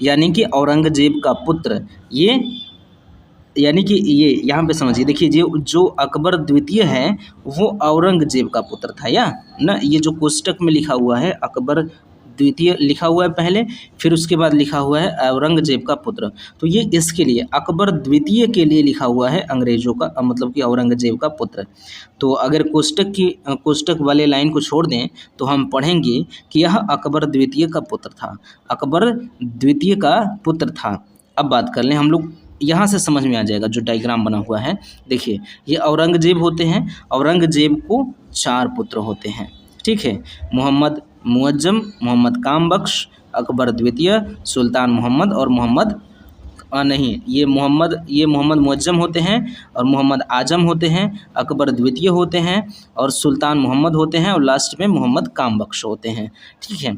Speaker 1: यानी कि औरंगजेब का पुत्र, ये यानी कि ये यहाँ पे समझिए, देखिए जो अकबर द्वितीय है वो औरंगजेब का पुत्र था या ना। ये जो कोष्टक में लिखा हुआ है अकबर द्वितीय लिखा हुआ है पहले, फिर उसके बाद लिखा हुआ है औरंगजेब का पुत्र, तो ये इसके लिए अकबर द्वितीय के लिए लिखा हुआ है अंग्रेजों का, मतलब कि औरंगजेब का पुत्र। तो अगर कोष्टक वाले लाइन को छोड़ दें तो हम पढ़ेंगे कि यह अकबर द्वितीय का पुत्र था, अकबर द्वितीय का पुत्र था। अब बात कर लें हम लोग, यहाँ से समझ में आ जाएगा जो डायग्राम बना हुआ है। देखिए ये औरंगजेब होते हैं, औरंगजेब को 4 पुत्र होते हैं, ठीक है। मोहम्मद मुअज्जम, मोहम्मद कामबख्श, अकबर द्वितीय, सुल्तान मोहम्मद और ये मोहम्मद मुअज्जम होते हैं और मोहम्मद आजम होते हैं, अकबर द्वितीय होते हैं और सुल्तान मोहम्मद होते हैं और लास्ट में मोहम्मद कामबख्श होते हैं, ठीक है।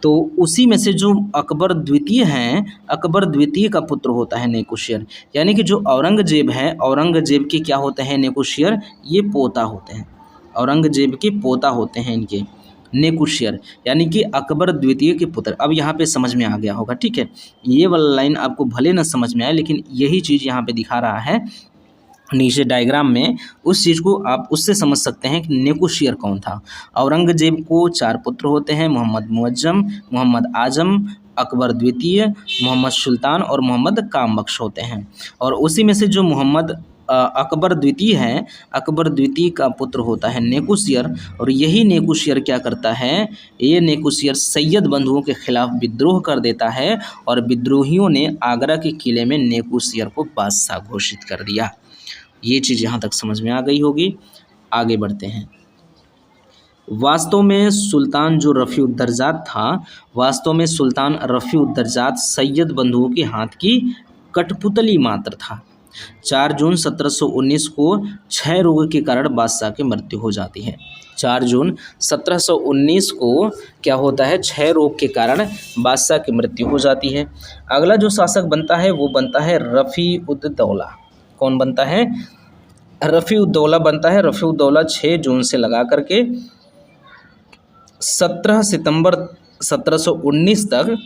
Speaker 1: तो उसी में से जो अकबर द्वितीय हैं, अकबर द्वितीय का पुत्र होता है नेकुशियर, यानी कि जो औरंगजेब है, औरंगजेब के क्या होते हैं नेकुशियर, ये पोता होते हैं, औरंगजेब के पोता होते हैं इनके नेकुशियर, यानी कि अकबर द्वितीय के पुत्र। अब यहाँ पे समझ में आ गया होगा, ठीक है। ये वाला लाइन आपको भले न समझ में आए, लेकिन यही चीज़ यहाँ पे दिखा रहा है नीचे डायग्राम में, उस चीज़ को आप उससे समझ सकते हैं कि नेकुशियर कौन था। औरंगजेब को 4 पुत्र होते हैं, मोहम्मद मुअज्जम, मोहम्मद आजम, अकबर द्वितीय, मोहम्मद सुल्तान और मोहम्मद कामबख्श होते हैं। और उसी में से जो मोहम्मद अकबर द्वितीय है, अकबर द्वितीय का पुत्र होता है नेकुशियर। और यही नेकुशियर क्या करता है, ये नेकुशियर सैयद बंधुओं के खिलाफ विद्रोह कर देता है और विद्रोहियों ने आगरा के किले में नेकुशियर को बादशाह घोषित कर दिया। ये चीज़ यहाँ तक समझ में आ गई होगी। आगे बढ़ते हैं। वास्तव में सुल्तान जो रफ़ी-उद-दरजात था, वास्तव में सुल्तान रफ़ी-उद-दरजात सैयद बंधुओं के हाथ की कठपुतली मात्र था। 4 जून 1719 को क्षय रोग के कारण बादशाह की मृत्यु हो जाती है। 4 जून 1719 को क्या होता है, क्षय रोग के कारण बादशाह की मृत्यु हो जाती है। अगला जो शासक बनता है वो बनता है रफ़ी-उद-दौला। कौन बनता है? रफ़ी-उद-दौला बनता है। रफ़ी-उद-दौला 6 जून से लगा करके 17 सितंबर 1719 तक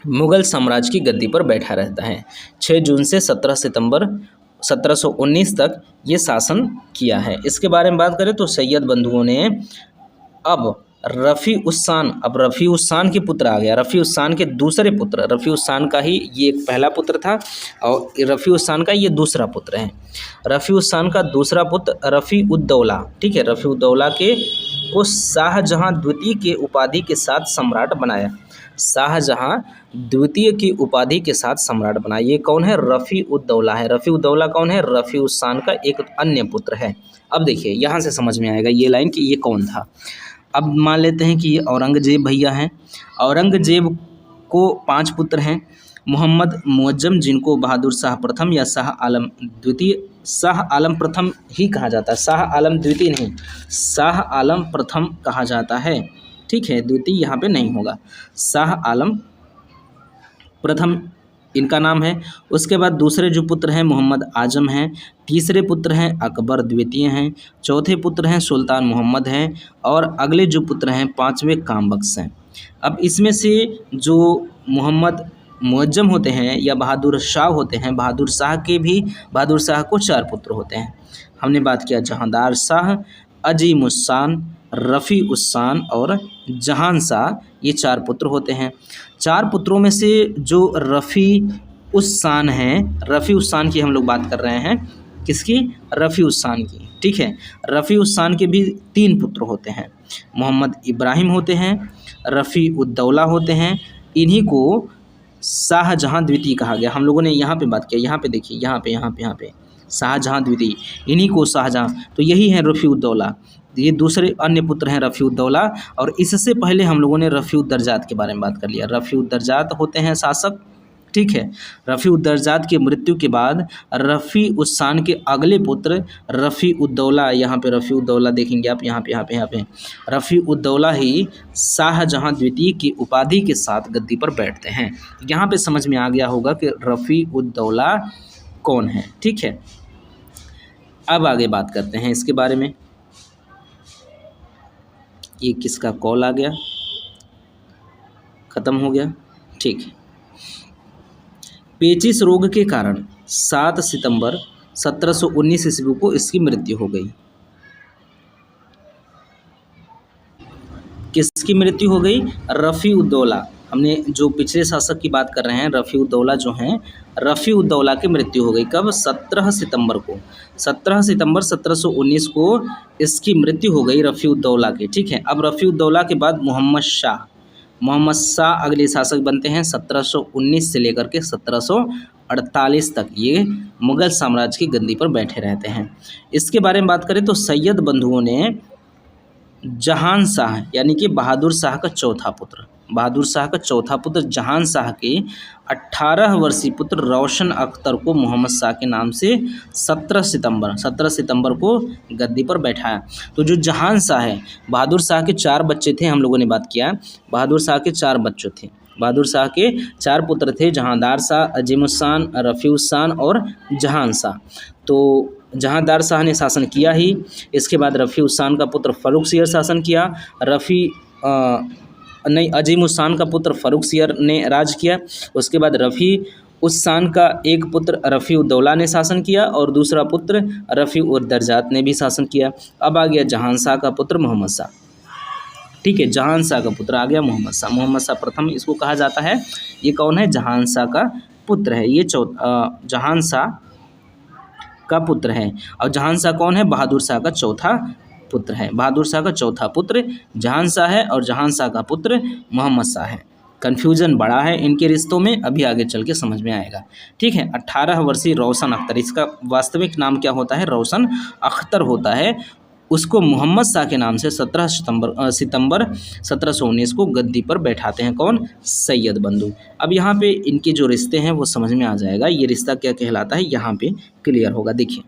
Speaker 1: मुग़ल साम्राज्य की गद्दी पर बैठा रहता है। 6 जून से 17 सितंबर 1719 तक ये शासन किया है। इसके बारे में बात करें तो सैयद बंधुओं ने अब रफ़ी-उस-शान के पुत्र आ गया, रफ़ी-उस-शान के दूसरे पुत्र, रफ़ी-उस-शान का ही ये एक पहला पुत्र था और रफ़ी-उस-शान का ये दूसरा पुत्र है। रफ़ी-उस-शान का दूसरा पुत्र रफ़ी-उद-दौला, ठीक है, रफ़ी-उद-दौला को शाहजहाँ द्वितीय के उपाधि के साथ सम्राट बनाया। शाहजहाँ द्वितीय की उपाधि के साथ सम्राट बनाया। ये कौन है? रफ़ी-उद-दौला है। रफ़ी-उद-दौला कौन है? रफ़ी-उस-शान का एक अन्य पुत्र है। अब देखिए यहाँ से समझ में आएगा ये लाइन कि ये कौन था। अब मान लेते हैं कि ये औरंगजेब भैया हैं। औरंगजेब को 5 पुत्र हैं। मोहम्मद मुअज्जम, जिनको बहादुर शाह प्रथम या शाह आलम द्वितीय, शाह आलम प्रथम ही कहा जाता है, शाह आलम द्वितीय नहीं, शाह आलम प्रथम कहा जाता है, ठीक है, द्वितीय यहाँ पे नहीं होगा, शाह आलम प्रथम इनका नाम है। उसके बाद दूसरे जो पुत्र हैं मोहम्मद आजम हैं, तीसरे पुत्र हैं अकबर द्वितीय हैं, चौथे पुत्र हैं सुल्तान मोहम्मद हैं और अगले जो पुत्र हैं 5वें कामबख्श हैं। अब इसमें से जो मोहम्मद मुअज्जम होते हैं या बहादुर शाह होते हैं, बहादुर शाह को 4 पुत्र होते हैं। हमने बात किया जहांदार शाह, अजीमुस्शान, रफ़ी-उस-शान और जहान शाह, ये 4 पुत्र होते हैं। 4 पुत्रों में से जो रफ़ी-उस-शान हैं, रफ़ी-उस-शान की हम लोग बात कर रहे हैं, किसकी? रफ़ी-उस-शान की, ठीक है। रफ़ी-उस-शान के भी 3 पुत्र होते हैं, मोहम्मद इब्राहिम होते हैं, रफ़ी-उद-दौला होते हैं। इन्हीं को शाहजहाँ द्वितीय कहा गया। हम लोगों ने यहाँ पे बात किया, यहाँ पे देखिए, यहाँ पे शाहजहाँ द्वितीय, इन्हीं को शाहजहाँ, तो यही है रफ़ी-उद-दौला। ये दूसरे अन्य पुत्र हैं रफ़ी-उद-दौला। और इससे पहले हम लोगों ने रफ़ी-उद-दरजात के बारे में बात कर लिया। रफ़ी-उद-दरजात होते हैं शासक, ठीक है। रफ़ी उद्दरजात की मृत्यु के बाद रफ़ी उस्सान के अगले पुत्र रफ़ी उद्दौला, यहाँ पे रफ़ी उद्दौला देखेंगे आप, यहाँ पे रफ़ी उद्दौला ही शाहजहाँ द्वितीय की उपाधि के साथ गद्दी पर बैठते हैं। यहाँ पे समझ में आ गया होगा कि रफ़ी उद्दौला कौन है। ठीक है, अब आगे बात करते हैं इसके बारे में। ये किसका कॉल आ गया, ख़त्म हो गया। ठीक है। पेचिस रोग के कारण 7 सितंबर 1719 ईस्वी को इसकी मृत्यु हो गई। किसकी मृत्यु हो गई? रफ़ी उद्दौला। हमने जो पिछले शासक की बात कर रहे हैं, रफ़ी उद्दौला जो हैं, रफ़ी उद्दौला की मृत्यु हो गई। कब? 17 सितंबर को। 17 सितंबर 1719 को इसकी मृत्यु हो गई रफ़ी उद्दौला की। ठीक है। अब रफ़ी उद्दौला के बाद मोहम्मद शाह अगले शासक बनते हैं। 1719 से लेकर के 1748 तक ये मुग़ल साम्राज्य की गद्दी पर बैठे रहते हैं। इसके बारे में बात करें तो सैयद बंधुओं ने जहान शाह यानी कि बहादुर शाह का चौथा पुत्र जहान शाह के 18 वर्षीय पुत्र रोशन अख्तर को मोहम्मद शाह के नाम से 17 सितंबर को गद्दी पर बैठाया। तो जो जहान शाह है, बहादुर शाह के 4 बच्चे थे, हम लोगों ने बात किया। बहादुर शाह के 4 बच्चे थे। बहादुर शाह के 4 पुत्र थे, जहांदार शाह, अजीमुस्सान, रफ़ीउस्सान और जहान शाह। तो जहांदार शाह ने शासन किया ही। इसके बाद रफ़ीउस्सान का पुत्र फ़र्रुखसियर शासन किया। अजीमुस्सान का पुत्र फ़र्रुखसियर ने राज किया। उसके बाद रफ़ीउस्सान का एक पुत्र रफ़ी उद्दौला ने शासन किया और दूसरा पुत्र रफ़ी उद्दरजात ने भी शासन किया। अब आ गया जहान शाह का पुत्र मोहम्मद शाह। ठीक है, जहान शाह का पुत्र आ गया मोहम्मद शाह प्रथम इसको कहा जाता है। ये कौन है? जहान शाह का पुत्र है। ये जहान शाह का पुत्र है। और जहान शाह कौन है? बहादुर शाह का चौथा पुत्र है। बहादुर शाह का चौथा पुत्र जहान शाह है और जहान शाह का पुत्र मोहम्मद शाह है। कन्फ्यूजन बड़ा है इनके रिश्तों में, अभी आगे चल के समझ में आएगा। ठीक है। 18 वर्षीय रोशन अख्तर, इसका वास्तविक नाम क्या होता है? रोशन अख्तर होता है। उसको मोहम्मद शाह के नाम से 17 सितंबर 1719 को गद्दी पर बैठाते हैं। कौन? सैयद बंधु। अब यहाँ पे इनके जो रिश्ते हैं वो समझ में आ जाएगा। ये रिश्ता क्या कहलाता है यहाँ पे क्लियर होगा। देखिए,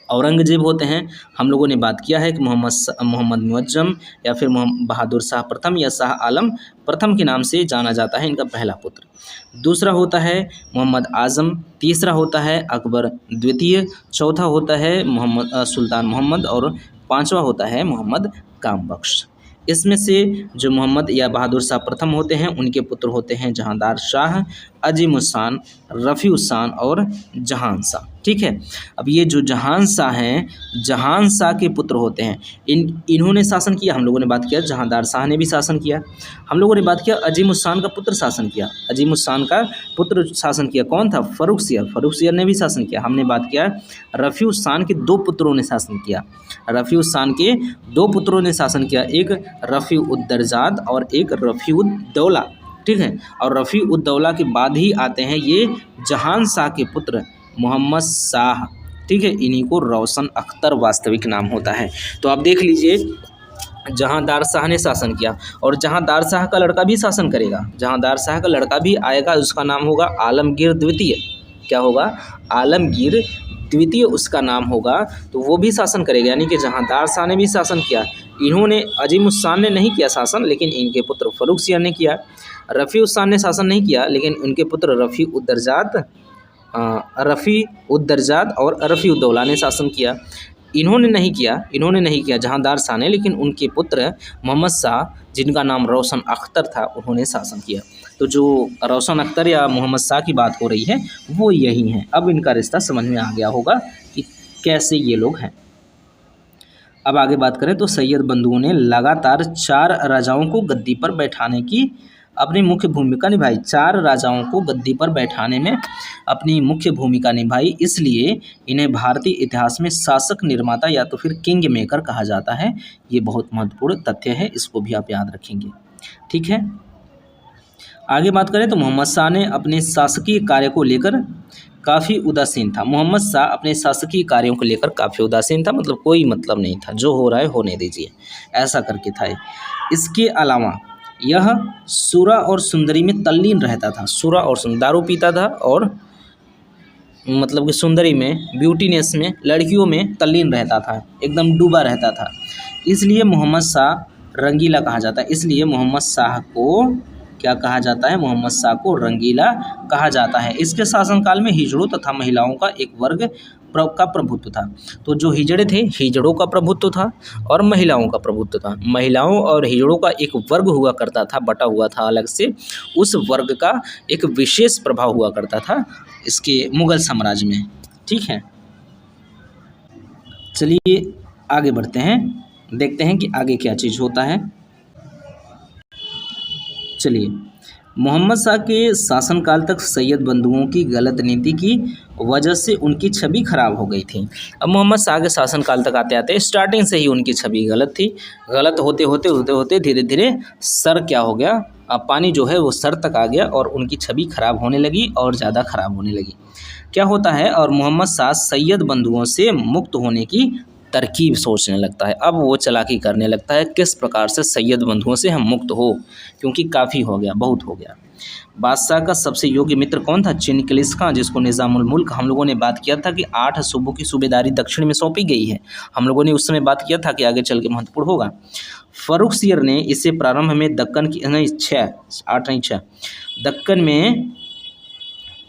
Speaker 1: औरंगजेब होते हैं, हम लोगों ने बात किया है कि मोहम्मद मुअज्जम या फिर बहादुर शाह प्रथम या शाह आलम प्रथम के नाम से जाना जाता है इनका पहला पुत्र। दूसरा होता है मोहम्मद आज़म, तीसरा होता है अकबर द्वितीय, चौथा होता है सुल्तान मोहम्मद और पांचवा होता है मोहम्मद कामबख्श। इसमें से जो मोहम्मद या बहादुर शाह प्रथम होते हैं उनके पुत्र होते हैं जहांदार शाह, अजीमुस्सान, रफ़ीउस्सान और जहान शाह। ठीक है। अब ये जो जहान शाह हैं, जहान शाह के पुत्र होते हैं, इन्होंने शासन किया। हम लोगों ने बात किया जहांदार शाह ने भी शासन किया। हम लोगों ने बात किया अजीमुस्सान का पुत्र शासन किया। अजीमुस्सान का पुत्र शासन किया कौन था? फ़र्रुखसियर ने भी शासन किया। हमने बात किया रफ़ीउस्सान के 2 पुत्रों ने शासन किया। रफ़ीउस्सान के 2 पुत्रों ने शासन किया, एक रफ़ी उद्दरजात और एक रफ़ी उद्दौला। ठीक है। और रफ़ी उद्दौला के बाद ही आते हैं ये जहान शाह के पुत्र मोहम्मद शाह। ठीक है। इन्हीं को रोशन अख्तर वास्तविक नाम होता है। तो आप देख लीजिए, जहांदार शाह ने शासन किया और जहांदार शाह का लड़का भी शासन करेगा। जहांदार शाह का लड़का भी आएगा, उसका नाम होगा आलमगीर द्वितीय। क्या होगा? आलमगीर द्वितीय उसका नाम होगा। तो वो भी शासन करेगा, यानी कि जहांदार शाह ने भी शासन किया। इन्होंने, अजीमुस्सान ने नहीं किया शासन, लेकिन इनके पुत्र फ़र्रुखसियर ने किया। रफ़ीउस्सान ने शासन नहीं किया, लेकिन उनके पुत्र रफ़ी उद्दरजात और रफ़ी उद्दौला ने शासन किया। इन्होंने नहीं किया जहांदार शाह ने, लेकिन उनके पुत्र मोहम्मद शाह, जिनका नाम रोशन अख्तर था, उन्होंने शासन किया। तो जो रोशन अख्तर या मोहम्मद शाह की बात हो रही है वो यही हैं। अब इनका रिश्ता समझ में आ गया होगा कि कैसे ये लोग हैं। अब आगे बात करें तो सैयद बंधुओं ने लगातार 4 राजाओं को गद्दी पर बैठाने की अपनी मुख्य भूमिका निभाई। 4 राजाओं को गद्दी पर बैठाने में अपनी मुख्य भूमिका निभाई, इसलिए इन्हें भारतीय इतिहास में शासक निर्माता या तो फिर किंग मेकर कहा जाता है। ये बहुत महत्वपूर्ण तथ्य है, इसको भी आप याद रखेंगे। ठीक है। आगे बात करें तो मोहम्मद शाह ने अपने शासकीय कार्य को लेकर काफ़ी उदासीन था। मोहम्मद शाह अपने शासकीय कार्यों को लेकर काफ़ी उदासीन था, मतलब कोई मतलब नहीं था, जो हो रहा है होने दीजिए, ऐसा करके था। इसके अलावा यह सुरा और सुंदरी में तल्लीन रहता था। सुरा और सुंदरी, दारू पीता था और मतलब कि सुंदरी में, ब्यूटीनेस में, लड़कियों में तल्लीन रहता था, एकदम डूबा रहता था। इसलिए मोहम्मद शाह रंगीला कहा जाता है। इसलिए मोहम्मद शाह को क्या कहा जाता है? मोहम्मद शाह को रंगीला कहा जाता है। इसके शासनकाल में हिजड़ों तथा महिलाओं का एक वर्ग का प्रभुत्व था। तो जो हिजड़े थे, हिजड़ों का प्रभुत्व था और महिलाओं का प्रभुत्व था। महिलाओं और हिजड़ों का एक वर्ग हुआ करता था, बटा हुआ था अलग से। उस वर्ग का एक विशेष प्रभाव हुआ करता था इसके मुगल साम्राज्य में। ठीक है, चलिए आगे बढ़ते हैं, देखते हैं कि आगे क्या चीज़ होता है। चलिए, मोहम्मद शाह के शासनकाल तक सैयद बंधुओं की गलत नीति की वजह से उनकी छवि खराब हो गई थी। अब मोहम्मद शाह के शासनकाल तक आते आते स्टार्टिंग से ही उनकी छवि गलत थी। गलत होते होते धीरे धीरे सर क्या हो गया, पानी जो है वो सर तक आ गया और उनकी छवि खराब होने लगी और ज़्यादा खराब होने लगी। क्या होता है, और मोहम्मद शाह सैयद बंधुओं से मुक्त होने की तरकीब सोचने लगता है। अब वो चालाकी करने लगता है, किस प्रकार से सैयद बंधुओं से हम मुक्त हो, क्योंकि काफ़ी हो गया, बहुत हो गया। बादशाह का सबसे योग्य मित्र कौन था? चिनकिलिस खां, जिसको निज़ामुल मुल्क, हम लोगों ने बात किया था कि 8 सूबों की सूबेदारी दक्षिण में सौंपी गई है। हम लोगों ने उस समय बात किया था कि आगे चल के महत्वपूर्ण होगा। फर्रुखसियर ने इसे प्रारंभ में दक्कन की नहीं 6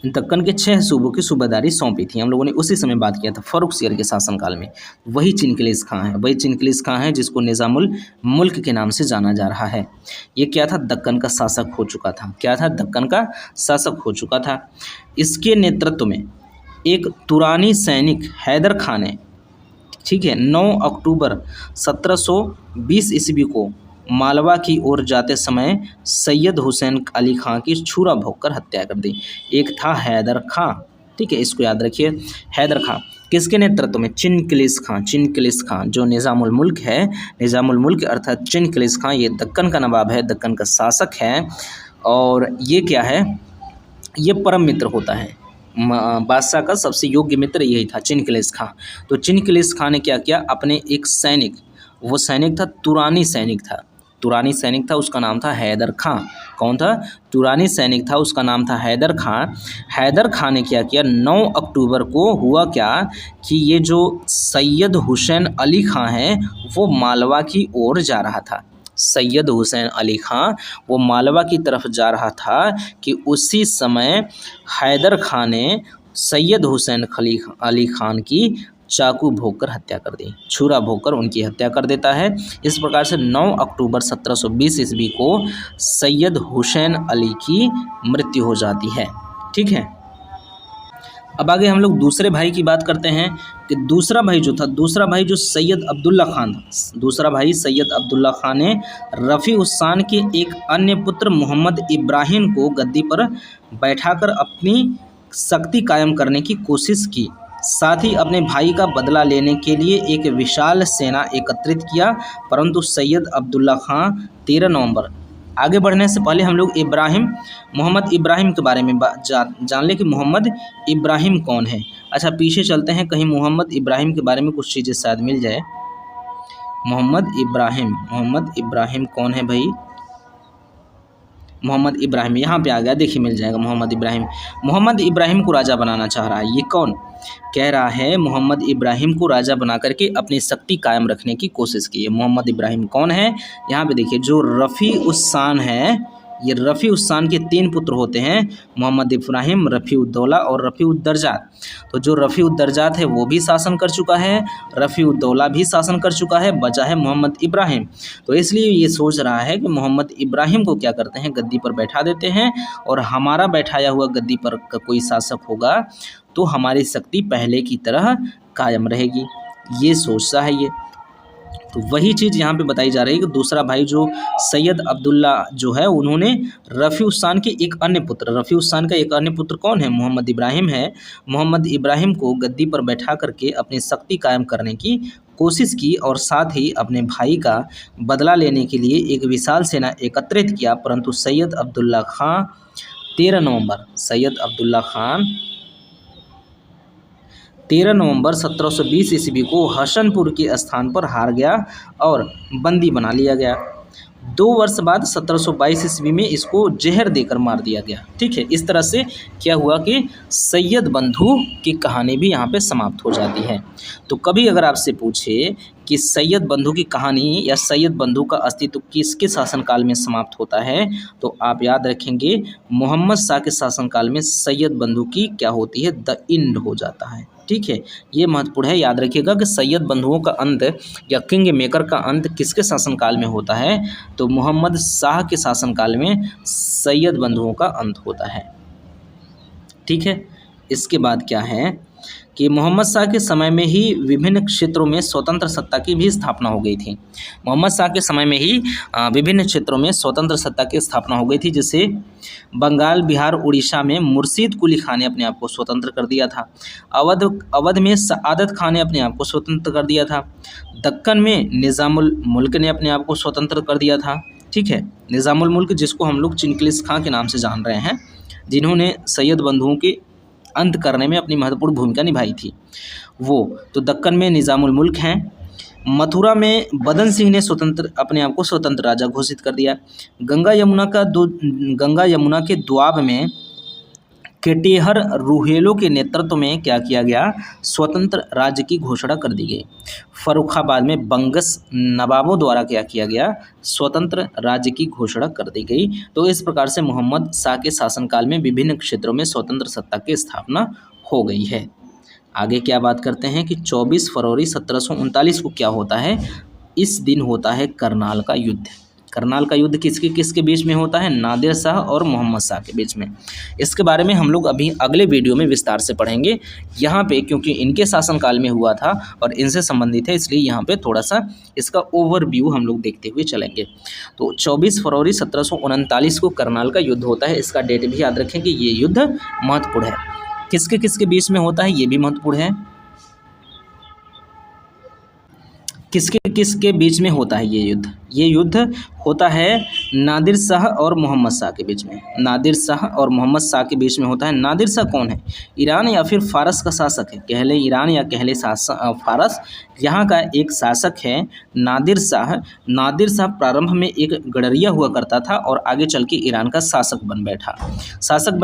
Speaker 1: दक्कन के 6 सूबों की सूबेदारी सौंपी थी। हम लोगों ने उसी समय बात किया था फर्रुखसियर के शासनकाल में। वही चिनकिलिस खां है, वही चिनकिलिस खां है जिसको निज़ामुल मुल्क के नाम से जाना जा रहा है। ये क्या था? दक्कन का शासक हो चुका था। क्या था? दक्कन का शासक हो चुका था। इसके नेतृत्व में एक तुरानी सैनिक हैदर खां ने, ठीक है, 9 अक्टूबर 1720 ईस्वी को मालवा की ओर जाते समय सैयद हुसैन अली खां की छुरा भोंककर हत्या कर दी। एक था हैदर खां, ठीक है, इसको याद रखिए, हैदर खां। किसके नेतृत्व में? चिनकिलिस खां। चिनकिलिस खां जो निज़ामुल मुल्क है, निज़ामुल मुल्क अर्थात चिनकिलिस खां, ये दक्कन का नवाब है, दक्कन का शासक है। और ये क्या है? ये परम मित्र होता है, बादशाह का सबसे योग्य मित्र यही था, चिनकिलिस खां। तो चिनकिलिस खां ने क्या किया? अपने एक सैनिक, वो सैनिक था तुरानी सैनिक था, तुरानी सैनिक था, उसका नाम था हैदर खां। कौन था? तुरानी सैनिक था, उसका नाम था हैदर खां। हैदर खां ने क्या किया? 9 अक्टूबर को हुआ क्या कि ये जो सैयद हुसैन अली खां है वो मालवा की ओर जा रहा था। सैयद हुसैन अली खां वो मालवा की तरफ जा रहा था कि उसी समय हैदर खां ने सैयद हुसैन अली खान की चाकू भोंककर हत्या कर दी, छुरा भोंककर उनकी हत्या कर देता है। इस प्रकार से 9 अक्टूबर 1720 ईस्वी को सैयद हुसैन अली की मृत्यु हो जाती है। ठीक है, अब आगे हम लोग दूसरे भाई की बात करते हैं कि दूसरा भाई जो था, दूसरा भाई जो सैयद अब्दुल्ला खान था, दूसरा भाई सैयद अब्दुल्ला खान ने रफ़ी उस्सान के एक अन्य पुत्र मोहम्मद इब्राहिम को गद्दी पर बैठाकर अपनी शक्ति कायम करने की कोशिश की। साथ ही अपने भाई का बदला लेने के लिए एक विशाल सेना एकत्रित किया, परंतु सैयद अब्दुल्ला खां 13 नवंबर, आगे बढ़ने से पहले हम लोग मोहम्मद इब्राहिम के बारे में जान लें कि मोहम्मद इब्राहिम कौन है। अच्छा, पीछे चलते हैं, कहीं मोहम्मद इब्राहिम के बारे में कुछ चीज़ें शायद मिल जाए। मोहम्मद इब्राहिम कौन है भाई? मोहम्मद इब्राहिम यहाँ पे आ गया, देखिए मिल जाएगा। मोहम्मद इब्राहिम को राजा बनाना चाह रहा है। ये कौन कह रहा है? मोहम्मद इब्राहिम को राजा बना करके अपनी शक्ति कायम रखने की कोशिश की है। मोहम्मद इब्राहिम कौन है? यहाँ पे देखिए, जो रफ़ी उस्सान है, ये रफ़ी उस्सान के 3 पुत्र होते हैं, मोहम्मद इब्राहिम, रफ़ी उद्दौला और रफ़ी उद्दरजात। तो जो रफ़ी उद्दरजात है वो भी शासन कर चुका है, रफ़ी उद्दौला भी शासन कर चुका है, बचा है मोहम्मद इब्राहिम। तो इसलिए ये सोच रहा है कि मोहम्मद इब्राहिम को क्या करते हैं, गद्दी पर बैठा देते हैं, और हमारा बैठाया हुआ गद्दी पर का कोई शासक होगा तो हमारी शक्ति पहले की तरह कायम रहेगी। ये सोचता है ये। तो वही चीज़ यहाँ पे बताई जा रही है कि दूसरा भाई जो सैयद अब्दुल्ला जो है, उन्होंने रफ़ी उस्सान के एक अन्य पुत्र, रफ़ी उस्सान का एक अन्य पुत्र कौन है? मोहम्मद इब्राहिम है। मोहम्मद इब्राहिम को गद्दी पर बैठा करके अपनी शक्ति कायम करने की कोशिश की और साथ ही अपने भाई का बदला लेने के लिए एक विशाल सेना एकत्रित किया, परंतु सैयद अब्दुल्ला खां 13 नवंबर 1720 ईस्वी को हसनपुर के स्थान पर हार गया और बंदी बना लिया गया। 2 वर्ष बाद 1722 ईस्वी में इसको जहर देकर मार दिया गया। ठीक है, इस तरह से क्या हुआ कि सैयद बंधु की कहानी भी यहाँ पे समाप्त हो जाती है। तो कभी अगर आपसे पूछे कि सैयद बंधु की कहानी या सैयद बंधु का अस्तित्व किसके शासनकाल में समाप्त होता है, तो आप याद रखेंगे मोहम्मद शाह के शासनकाल में सैयद बंधु की क्या होती है, द एंड हो जाता है। ठीक है, ये महत्वपूर्ण है, याद रखिएगा कि सैयद बंधुओं का अंत या किंग मेकर का अंत किसके शासनकाल में होता है, तो मोहम्मद शाह के शासनकाल में सैयद बंधुओं का अंत होता है। ठीक है, इसके बाद क्या है कि मोहम्मद शाह के समय में ही विभिन्न क्षेत्रों में स्वतंत्र सत्ता की भी स्थापना हो गई थी। मोहम्मद शाह के समय में ही विभिन्न क्षेत्रों में स्वतंत्र सत्ता की स्थापना हो गई थी, जैसे बंगाल, बिहार, उड़ीसा में मुर्शीद कुली खान ने अपने आप को स्वतंत्र कर दिया था। अवध में सआदत खान ने अपने आप को स्वतंत्र कर दिया था। दक्कन में निज़ामुल मुल्क ने अपने आप को स्वतंत्र कर दिया था। ठीक है, निज़ामुल मुल्क जिसको हम लोग चिनकिलिस खां के नाम से जान रहे हैं, जिन्होंने सैयद बंधुओं के अंत करने में अपनी महत्वपूर्ण भूमिका निभाई थी, वो तो दक्कन में निज़ामुल मुल्क हैं। मथुरा में बदन सिंह ने अपने आप को स्वतंत्र राजा घोषित कर दिया। गंगा यमुना के दोआब में केटेहर रुहेलो के नेतृत्व में क्या किया गया, स्वतंत्र राज्य की घोषणा कर दी गई। फर्रुखाबाद में बंगस नवाबों द्वारा क्या किया गया, स्वतंत्र राज्य की घोषणा कर दी गई। तो इस प्रकार से मोहम्मद शाह के शासनकाल में विभिन्न क्षेत्रों में स्वतंत्र सत्ता की स्थापना हो गई है। आगे क्या बात करते हैं कि 24 फरवरी 1739 को क्या होता है, इस दिन होता है करनाल का युद्ध। करनाल का युद्ध किसके किसके बीच में होता है, नादिर शाह और मोहम्मद शाह के बीच में। इसके बारे में हम लोग अभी अगले वीडियो में विस्तार से पढ़ेंगे। यहाँ पे क्योंकि इनके शासनकाल में हुआ था और इनसे संबंधित है, इसलिए यहाँ पे थोड़ा सा इसका ओवरव्यू हम लोग देखते हुए चलेंगे। तो 24 फरवरी 1739 को करनाल का युद्ध होता है। इसका डेट भी याद रखें कि ये युद्ध महत्वपूर्ण है। किसके किसके बीच में होता है, ये भी महत्वपूर्ण है। किसके किसके बीच में होता है ये युद्ध, ये युद्ध होता है नादिर शाह और मोहम्मद शाह के बीच में। नादिर शाह और मोहम्मद शाह के बीच में होता है। नादिर शाह कौन है, ईरान या फिर फारस का शासक है, कह ले ईरान या कह ले फारस, यहाँ का एक शासक है नादिर शाह। नादिर शाह प्रारंभ में एक गडरिया हुआ करता था और आगे चल के ईरान का शासक बन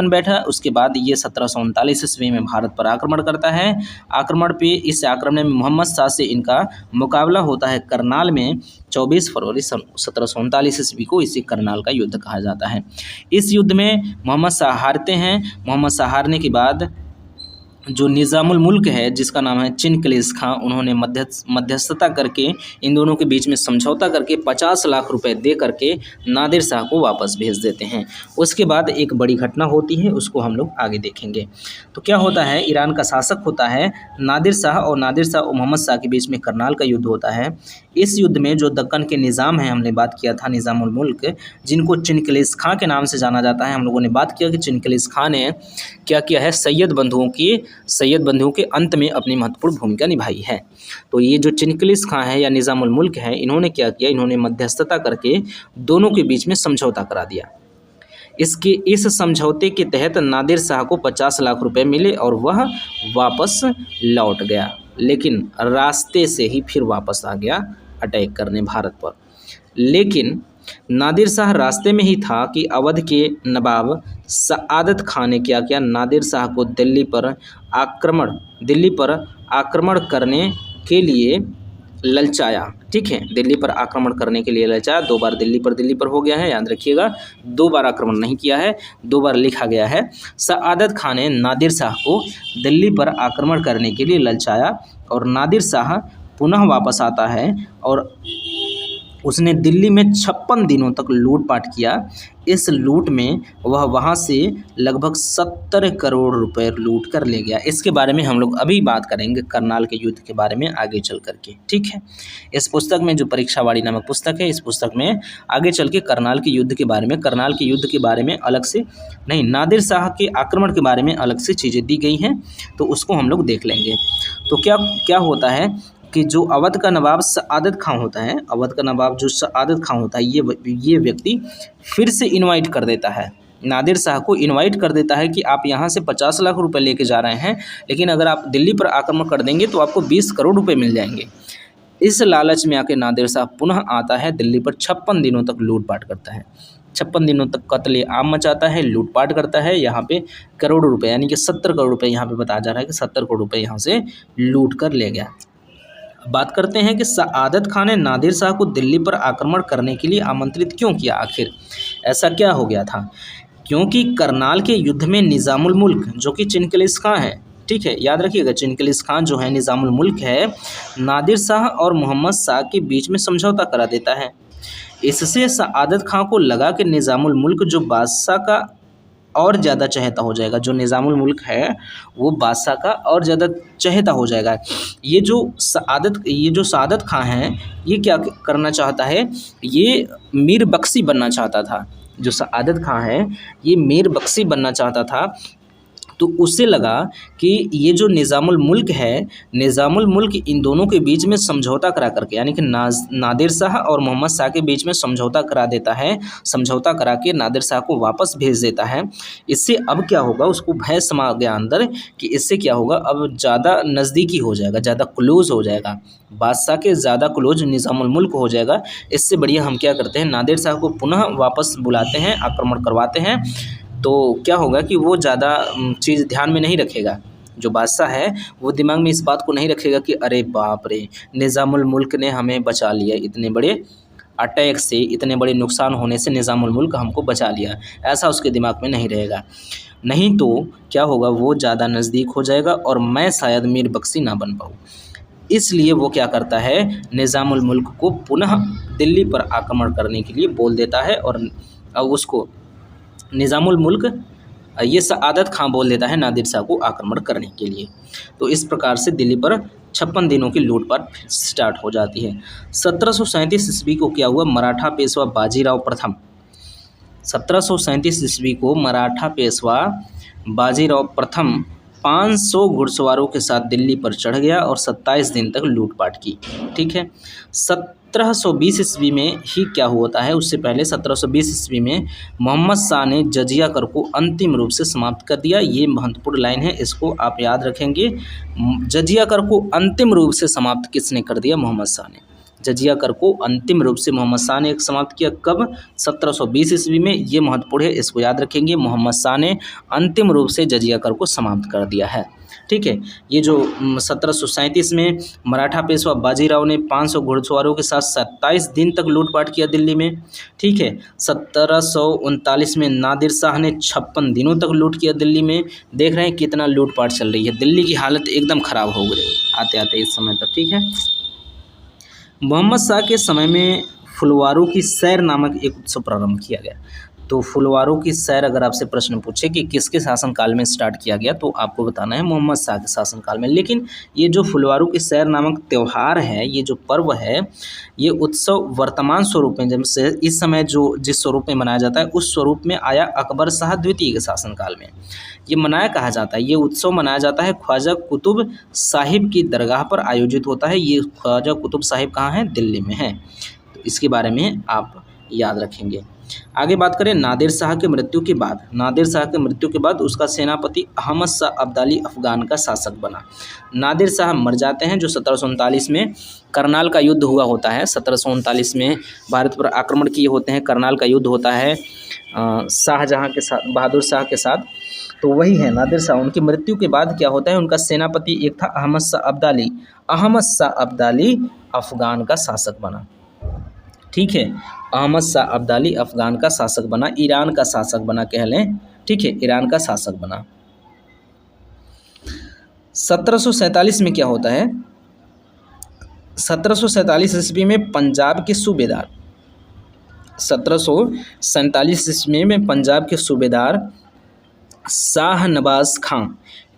Speaker 1: बैठा। उसके बाद ये 1739 ईस्वी में भारत पर आक्रमण करता है। इस आक्रमण में मोहम्मद शाह से इनका मुकाबला होता है करनाल में 24 फरवरी 1739 ईस्वी को। इसी करनाल का युद्ध कहा जाता है। इस युद्ध में मोहम्मद शाह हारते हैं। मोहम्मद शाह हारने के बाद जो निज़ामुल मुल्क है, जिसका नाम है चिनकिलिस खां, उन्होंने मध्यस्थता करके इन दोनों के बीच में समझौता करके 50 लाख रुपए दे करके नादिर शाह को वापस भेज देते हैं। उसके बाद एक बड़ी घटना होती है, उसको हम लोग आगे देखेंगे। तो क्या होता है, ईरान का शासक होता है नादिर शाह और नादिर शाह और मोहम्मद शाह के बीच में करनाल का युद्ध होता है। इस युद्ध में जो दक्कन के निज़ाम हैं, हमने बात किया था निज़ामुल मुल्क, जिनको चिनकिलिस खां के नाम से जाना जाता है, हम लोगों ने बात किया कि चिनकिलिस खां ने क्या किया है, सैयद बंधुओं के अंत में अपनी महत्वपूर्ण भूमिका निभाई है। तो ये जो चिनकिलिस खां है या निज़ामुल मुल्क है, इन्होंने क्या किया, इन्होंने मध्यस्थता करके दोनों के बीच में समझौता करा दिया। इस समझौते के तहत नादिर शाह को 50 लाख रुपए मिले और वह वापस लौट गया, लेकिन रास्ते से ही फिर वापस आ गया अटैक करने भारत पर। लेकिन नादिर शाह रास्ते में ही था कि अवध के नवाब सआदत खान ने क्या किया, नादिर शाह को दिल्ली पर आक्रमण करने के लिए ललचाया। ठीक है, दिल्ली पर आक्रमण करने के लिए ललचाया। 2 बार दिल्ली पर हो गया है, याद रखिएगा, 2 बार आक्रमण नहीं किया है, 2 बार लिखा गया है। सआदत खान ने नादिर शाह को दिल्ली पर आक्रमण करने के लिए ललचाया और नादिर शाह पुनः वापस आता है और उसने दिल्ली में 56 दिनों तक लूटपाट किया। इस लूट में वह वहाँ से लगभग 70 करोड़ रुपए लूट कर ले गया। इसके बारे में हम लोग अभी बात करेंगे, करनाल के युद्ध के बारे में आगे चल करके। ठीक है, इस पुस्तक में जो परीक्षावाड़ी नामक पुस्तक है, इस पुस्तक में आगे चल के करनाल के युद्ध के बारे में अलग से नहीं, नादिर शाह के आक्रमण के बारे में अलग से चीज़ें दी गई हैं, तो उसको हम लोग देख लेंगे। तो क्या होता है कि जो अवध का नवाब सआदत खां होता है, ये व्यक्ति फिर से इनवाइट कर देता है, नादिर शाह को इनवाइट कर देता है कि आप यहाँ से 50 लाख रुपए लेके जा रहे हैं, लेकिन अगर आप दिल्ली पर आक्रमण कर देंगे तो आपको 20 करोड़ रुपए मिल जाएंगे। इस लालच में आके नादिर शाह पुनः आता है दिल्ली पर, 56 दिनों तक लूटपाट करता है, 56 दिनों तक कत्ले आम मचाता है, लूटपाट करता है। यहाँ पे करोड़ों रुपए यानी कि 70 करोड़ रुपए यहाँ पे बताया जा रहा है कि 70 करोड़ रुपए यहाँ से लूट कर ले गया। बात करते हैं कि सआदत खान ने नादिर शाह को दिल्ली पर आक्रमण करने के लिए आमंत्रित क्यों किया, आखिर ऐसा क्या हो गया था? क्योंकि करनाल के युद्ध में निज़ामुल मुल्क जो कि चिनकलिस खां है, ठीक है, याद रखिएगा, चिनकलिस खां जो है निज़ामुल मुल्क है, नादिर शाह और मोहम्मद शाह के बीच में समझौता करा देता है। इससे सआदत खां को लगा कि निज़ामुल मुल्क जो बादशाह का और ज़्यादा चहेता हो जाएगा, जो निज़ामुल मुल्क है वो बादशाह का और ज़्यादा चहेता हो जाएगा। ये जो सआदत खां हैं, ये क्या करना चाहता है, ये मीर बख्शी बनना चाहता था। जो सआदत खां है ये मीर बख्शी बनना चाहता था। तो उससे लगा कि ये जो निज़ामुल मुल्क है, निज़ामुल मुल्क इन दोनों के बीच में समझौता करा करके, यानी कि नादिर शाह और मोहम्मद शाह के बीच में समझौता करा देता है, समझौता करा के नादिर शाह को वापस भेज देता है। इससे अब क्या होगा, उसको भय समा गया अंदर कि इससे क्या होगा, अब ज़्यादा नज़दीकी हो जाएगा, ज़्यादा क्लोज़ हो जाएगा, बादशाह के ज़्यादा क्लोज निज़ामुल मुल्क हो जाएगा। इससे बढ़िया हम क्या करते हैं, नादिर शाह को पुनः वापस बुलाते हैं, आक्रमण करवाते हैं। तो क्या होगा कि वो ज़्यादा चीज़ ध्यान में नहीं रखेगा, जो बादशाह है वो दिमाग में इस बात को नहीं रखेगा कि अरे बाप रे, निज़ामुल मुल्क ने हमें बचा लिया, इतने बड़े अटैक से, इतने बड़े नुकसान होने से निज़ामुल मुल्क हमको बचा लिया, ऐसा उसके दिमाग में नहीं रहेगा। नहीं तो क्या होगा, वो ज़्यादा नज़दीक हो जाएगा और मैं शायद मीर बख्शी ना बन पाऊँ। इसलिए वो क्या करता है, निज़ामुल मुल्क को पुनः दिल्ली पर आक्रमण करने के लिए बोल देता है और उसको निज़ामुल मुल्क ये सआदत खां बोल देता है नादिर शाह को आक्रमण करने के लिए। तो इस प्रकार से दिल्ली पर 56 दिनों की लूटपाट स्टार्ट हो जाती है। 1737 ईस्वी को क्या हुआ, मराठा पेशवा बाजीराव प्रथम, 1737 ईस्वी को मराठा पेशवा बाजीराव प्रथम 500 घुड़सवारों के साथ दिल्ली पर चढ़ गया और 27 दिन तक लूटपाट की। ठीक है, 1720 ईस्वी में ही क्या होता है, उससे पहले 1720 ईस्वी में मोहम्मद शाह ने जजिया कर को अंतिम रूप से समाप्त कर दिया। ये महत्वपूर्ण लाइन है, इसको आप याद रखेंगे। जजिया कर को अंतिम रूप से समाप्त किसने कर दिया, मोहम्मद शाह ने। जजिया कर को अंतिम रूप से मोहम्मद शाह ने समाप्त किया, कब, 1720 ईस्वी में। ये महत्वपूर्ण है, इसको याद रखेंगे। मोहम्मद शाह ने अंतिम रूप से जजिया कर को समाप्त कर दिया है। ठीक है, ये जो 1737 में मराठा पेशवा बाजीराव ने 500 घुड़सवारों के साथ 27 दिन तक लूटपाट किया दिल्ली में। ठीक है, 1739 में नादिर शाह ने 56 दिनों तक लूट किया दिल्ली में। देख रहे हैं कितना लूटपाट चल रही है, दिल्ली की हालत एकदम ख़राब हो गई आते आते इस समय तक। ठीक है, मोहम्मद शाह के समय में फुलवारों की सैर नामक एक उत्सव प्रारंभ किया गया। तो फुलवारों की सैर अगर आपसे प्रश्न पूछे कि किसके शासनकाल में स्टार्ट किया गया, तो आपको बताना है मोहम्मद शाह के शासनकाल में। लेकिन ये जो फुलवारों की सैर नामक त्यौहार है, ये जो पर्व है, ये उत्सव वर्तमान स्वरूप में, जब से इस समय जो जिस स्वरूप में मनाया जाता है, उस स्वरूप में आया अकबर शाह द्वितीय के शासनकाल में। ये मनाया कहा जाता है, ये उत्सव मनाया जाता है ख्वाजा कुतुब साहिब की दरगाह पर आयोजित होता है। ये ख्वाजा कुतुब साहिब कहाँ है, दिल्ली में है। तो इसके बारे में आप याद रखेंगे। आगे बात करें नादिर शाह के मृत्यु के बाद। नादिर शाह के मृत्यु के बाद उसका सेनापति अहमद शाह अब्दाली अफगान का शासक बना। नादिर शाह मर जाते हैं, जो 1739 में करनाल का युद्ध हुआ होता है। 1739 में भारत पर आक्रमण किए होते हैं, करनाल का युद्ध होता है शाहजहाँ के साथ, बहादुर शाह के साथ। तो वही है नादिर शाह। उनकी मृत्यु के बाद क्या होता है, उनका सेनापति एक था अहमद शाह अब्दाली। अहमद शाह अब्दाली अफगान का शासक बना। ठीक है, अहमद शाह अब्दाली अफगान का शासक बना, ईरान का शासक बना कह लें। ठीक है, ईरान का शासक बना। 1747 में क्या होता है, 1747 ईस्वी में पंजाब के सूबेदार, 1747 ईस्वी में पंजाब के सूबेदार शाहनवाज खां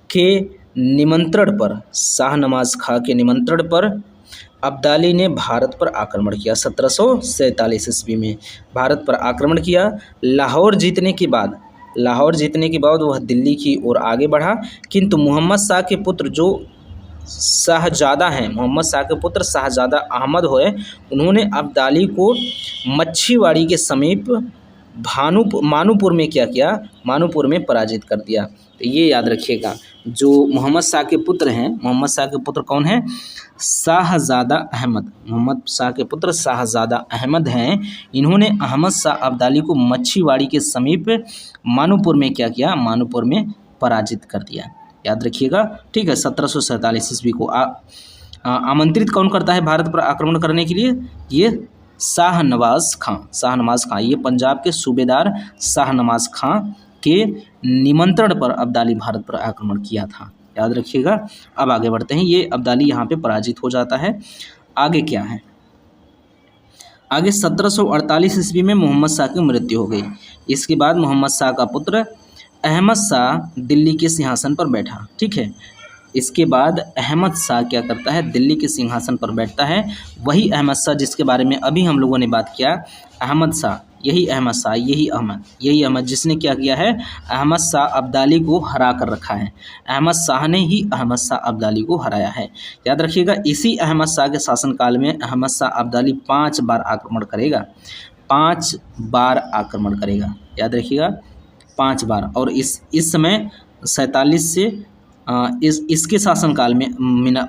Speaker 1: के निमंत्रण पर, शाहनवाज खां के निमंत्रण पर अब्दाली ने भारत पर आक्रमण किया। 1747 ईस्वी में भारत पर आक्रमण किया। लाहौर जीतने के बाद वह दिल्ली की ओर आगे बढ़ा, किंतु मोहम्मद शाह के पुत्र जो शाहजादा हैं, मोहम्मद शाह के पुत्र शाहजादा अहमद हुए, उन्होंने अब्दाली को मच्छीवाड़ी के समीप मानूपुर में क्या किया, मानूपुर में पराजित कर दिया। तो ये याद रखिएगा, जो मोहम्मद शाह के पुत्र हैं, मोहम्मद शाह के पुत्र कौन हैं? शाहज़ादा अहमद। मोहम्मद शाह के पुत्र शाहज़ादा अहमद हैं। इन्होंने अहमद शाह अब्दाली को मच्छीवाड़ी के समीप मानूपुर में क्या किया? मानूपुर में पराजित कर दिया। याद रखिएगा, ठीक है। 1747 ईस्वी को आमंत्रित कौन करता है भारत पर आक्रमण करने के लिए? ये शाहनवाज़ खां। शाहनवाज़ खां, ये पंजाब के सूबेदार शाहनवाज़ खां के निमंत्रण पर अब्दाली भारत पर आक्रमण किया था। याद रखिएगा। अब आगे बढ़ते हैं। ये अब्दाली यहाँ पे पराजित हो जाता है। आगे क्या है? आगे 1748 ईस्वी में मोहम्मद शाह की मृत्यु हो गई। इसके बाद मोहम्मद शाह का पुत्र अहमद शाह दिल्ली के सिंहासन पर बैठा, ठीक है। इसके बाद अहमद शाह क्या करता है? दिल्ली के सिंहासन पर बैठता है। वही अहमद शाह जिसके बारे में अभी हम लोगों ने बात किया, अहमद शाह, यही अहमद शाह, यही अहमद जिसने क्या किया है? अहमद शाह अब्दाली को हरा कर रखा है। अहमद शाह ने ही अहमद शाह अब्दाली को हराया है। याद रखिएगा, इसी अहमद शाह के शासनकाल में अहमद शाह अब्दाली 5 बार आक्रमण करेगा। 5 बार आक्रमण करेगा। याद रखिएगा, 5 बार। और इस समय 47 से इसके शासनकाल में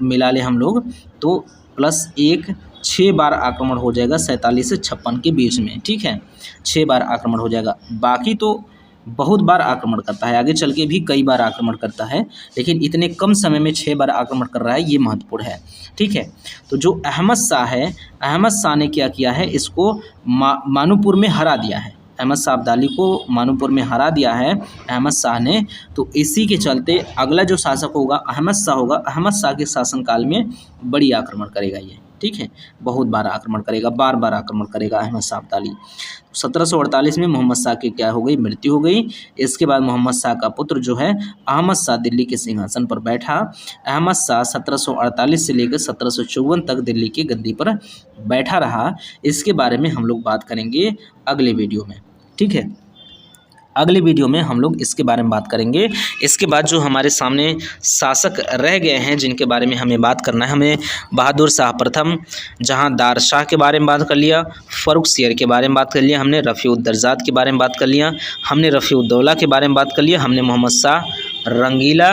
Speaker 1: मिला ले हम लोग तो +1 6 बार आक्रमण हो जाएगा 47 से 56 के बीच में, ठीक है। 6 बार आक्रमण हो जाएगा। बाकी तो बहुत बार आक्रमण करता है, आगे चल के भी कई बार आक्रमण करता है, लेकिन इतने कम समय में 6 बार आक्रमण कर रहा है, ये महत्वपूर्ण है, ठीक है। तो जो अहमद शाह है, अहमद शाह ने क्या किया है? इसको मानूपुर में हरा दिया है। अहमद शाह अब्दाली को मानूपुर में हरा दिया है अहमद शाह ने। तो इसी के चलते अगला जो शासक होगा अहमद शाह होगा। अहमद शाह के शासनकाल में बड़ी आक्रमण करेगा ये, ठीक है। बहुत बार आक्रमण करेगा, बार बार आक्रमण करेगा अहमद शाह अब्दाली। 1748 में मोहम्मद शाह की क्या हो गई? मृत्यु हो गई। इसके बाद मोहम्मद शाह का पुत्र जो है अहमद शाह दिल्ली के सिंहासन पर बैठा। अहमद शाह 1748 से लेकर 1754 तक दिल्ली की गद्दी पर बैठा रहा। इसके बारे में हम लोग बात करेंगे अगले वीडियो में, ठीक है। अगले वीडियो में हम लोग इसके बारे में बात करेंगे। इसके बाद जो हमारे सामने शासक रह गए हैं जिनके बारे में हमें बात करना है, हमें बहादुर शाह प्रथम जहांदार शाह के बारे में बात कर लिया, फ़र्रुख सियर के बारे में बात कर लिया, हमने रफ़ी-उद-दर्जात के बारे में बात कर लिया, हमने रफ़ी-उद-दौला के बारे में बात कर लिया, हमने मोहम्मद शाह रंगीला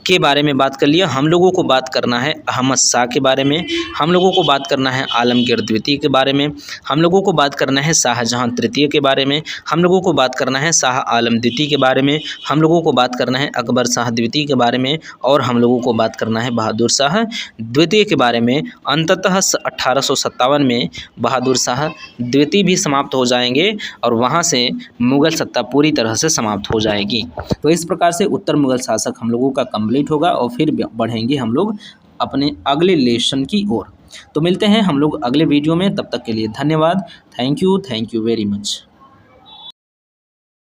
Speaker 1: के बारे में बात कर लिया। हम लोगों को बात करना है अहमद शाह के बारे में, हम लोगों को बात करना है आलमगीर द्वितीय के बारे में, हम लोगों को बात करना है शाहजहां तृतीय के बारे में, हम लोगों को बात करना है शाह आलम द्वितीय के बारे में, हम लोगों को बात करना है अकबर शाह द्वितीय के बारे में, और हम लोगों को बात करना है बहादुर शाह द्वितीय के बारे में। अंततः 1857 में बहादुर शाह द्वितीय भी समाप्त हो जाएंगे और वहाँ से मुग़ल सत्ता पूरी तरह से समाप्त हो जाएगी। तो इस प्रकार से उत्तर मुग़ल शासक हम लोगों का कंप्लीट होगा और फिर बढ़ेंगे हम लोग अपने अगले लेसन की ओर। तो मिलते हैं हम लोग अगले वीडियो में, तब तक के लिए धन्यवाद। Thank you very much.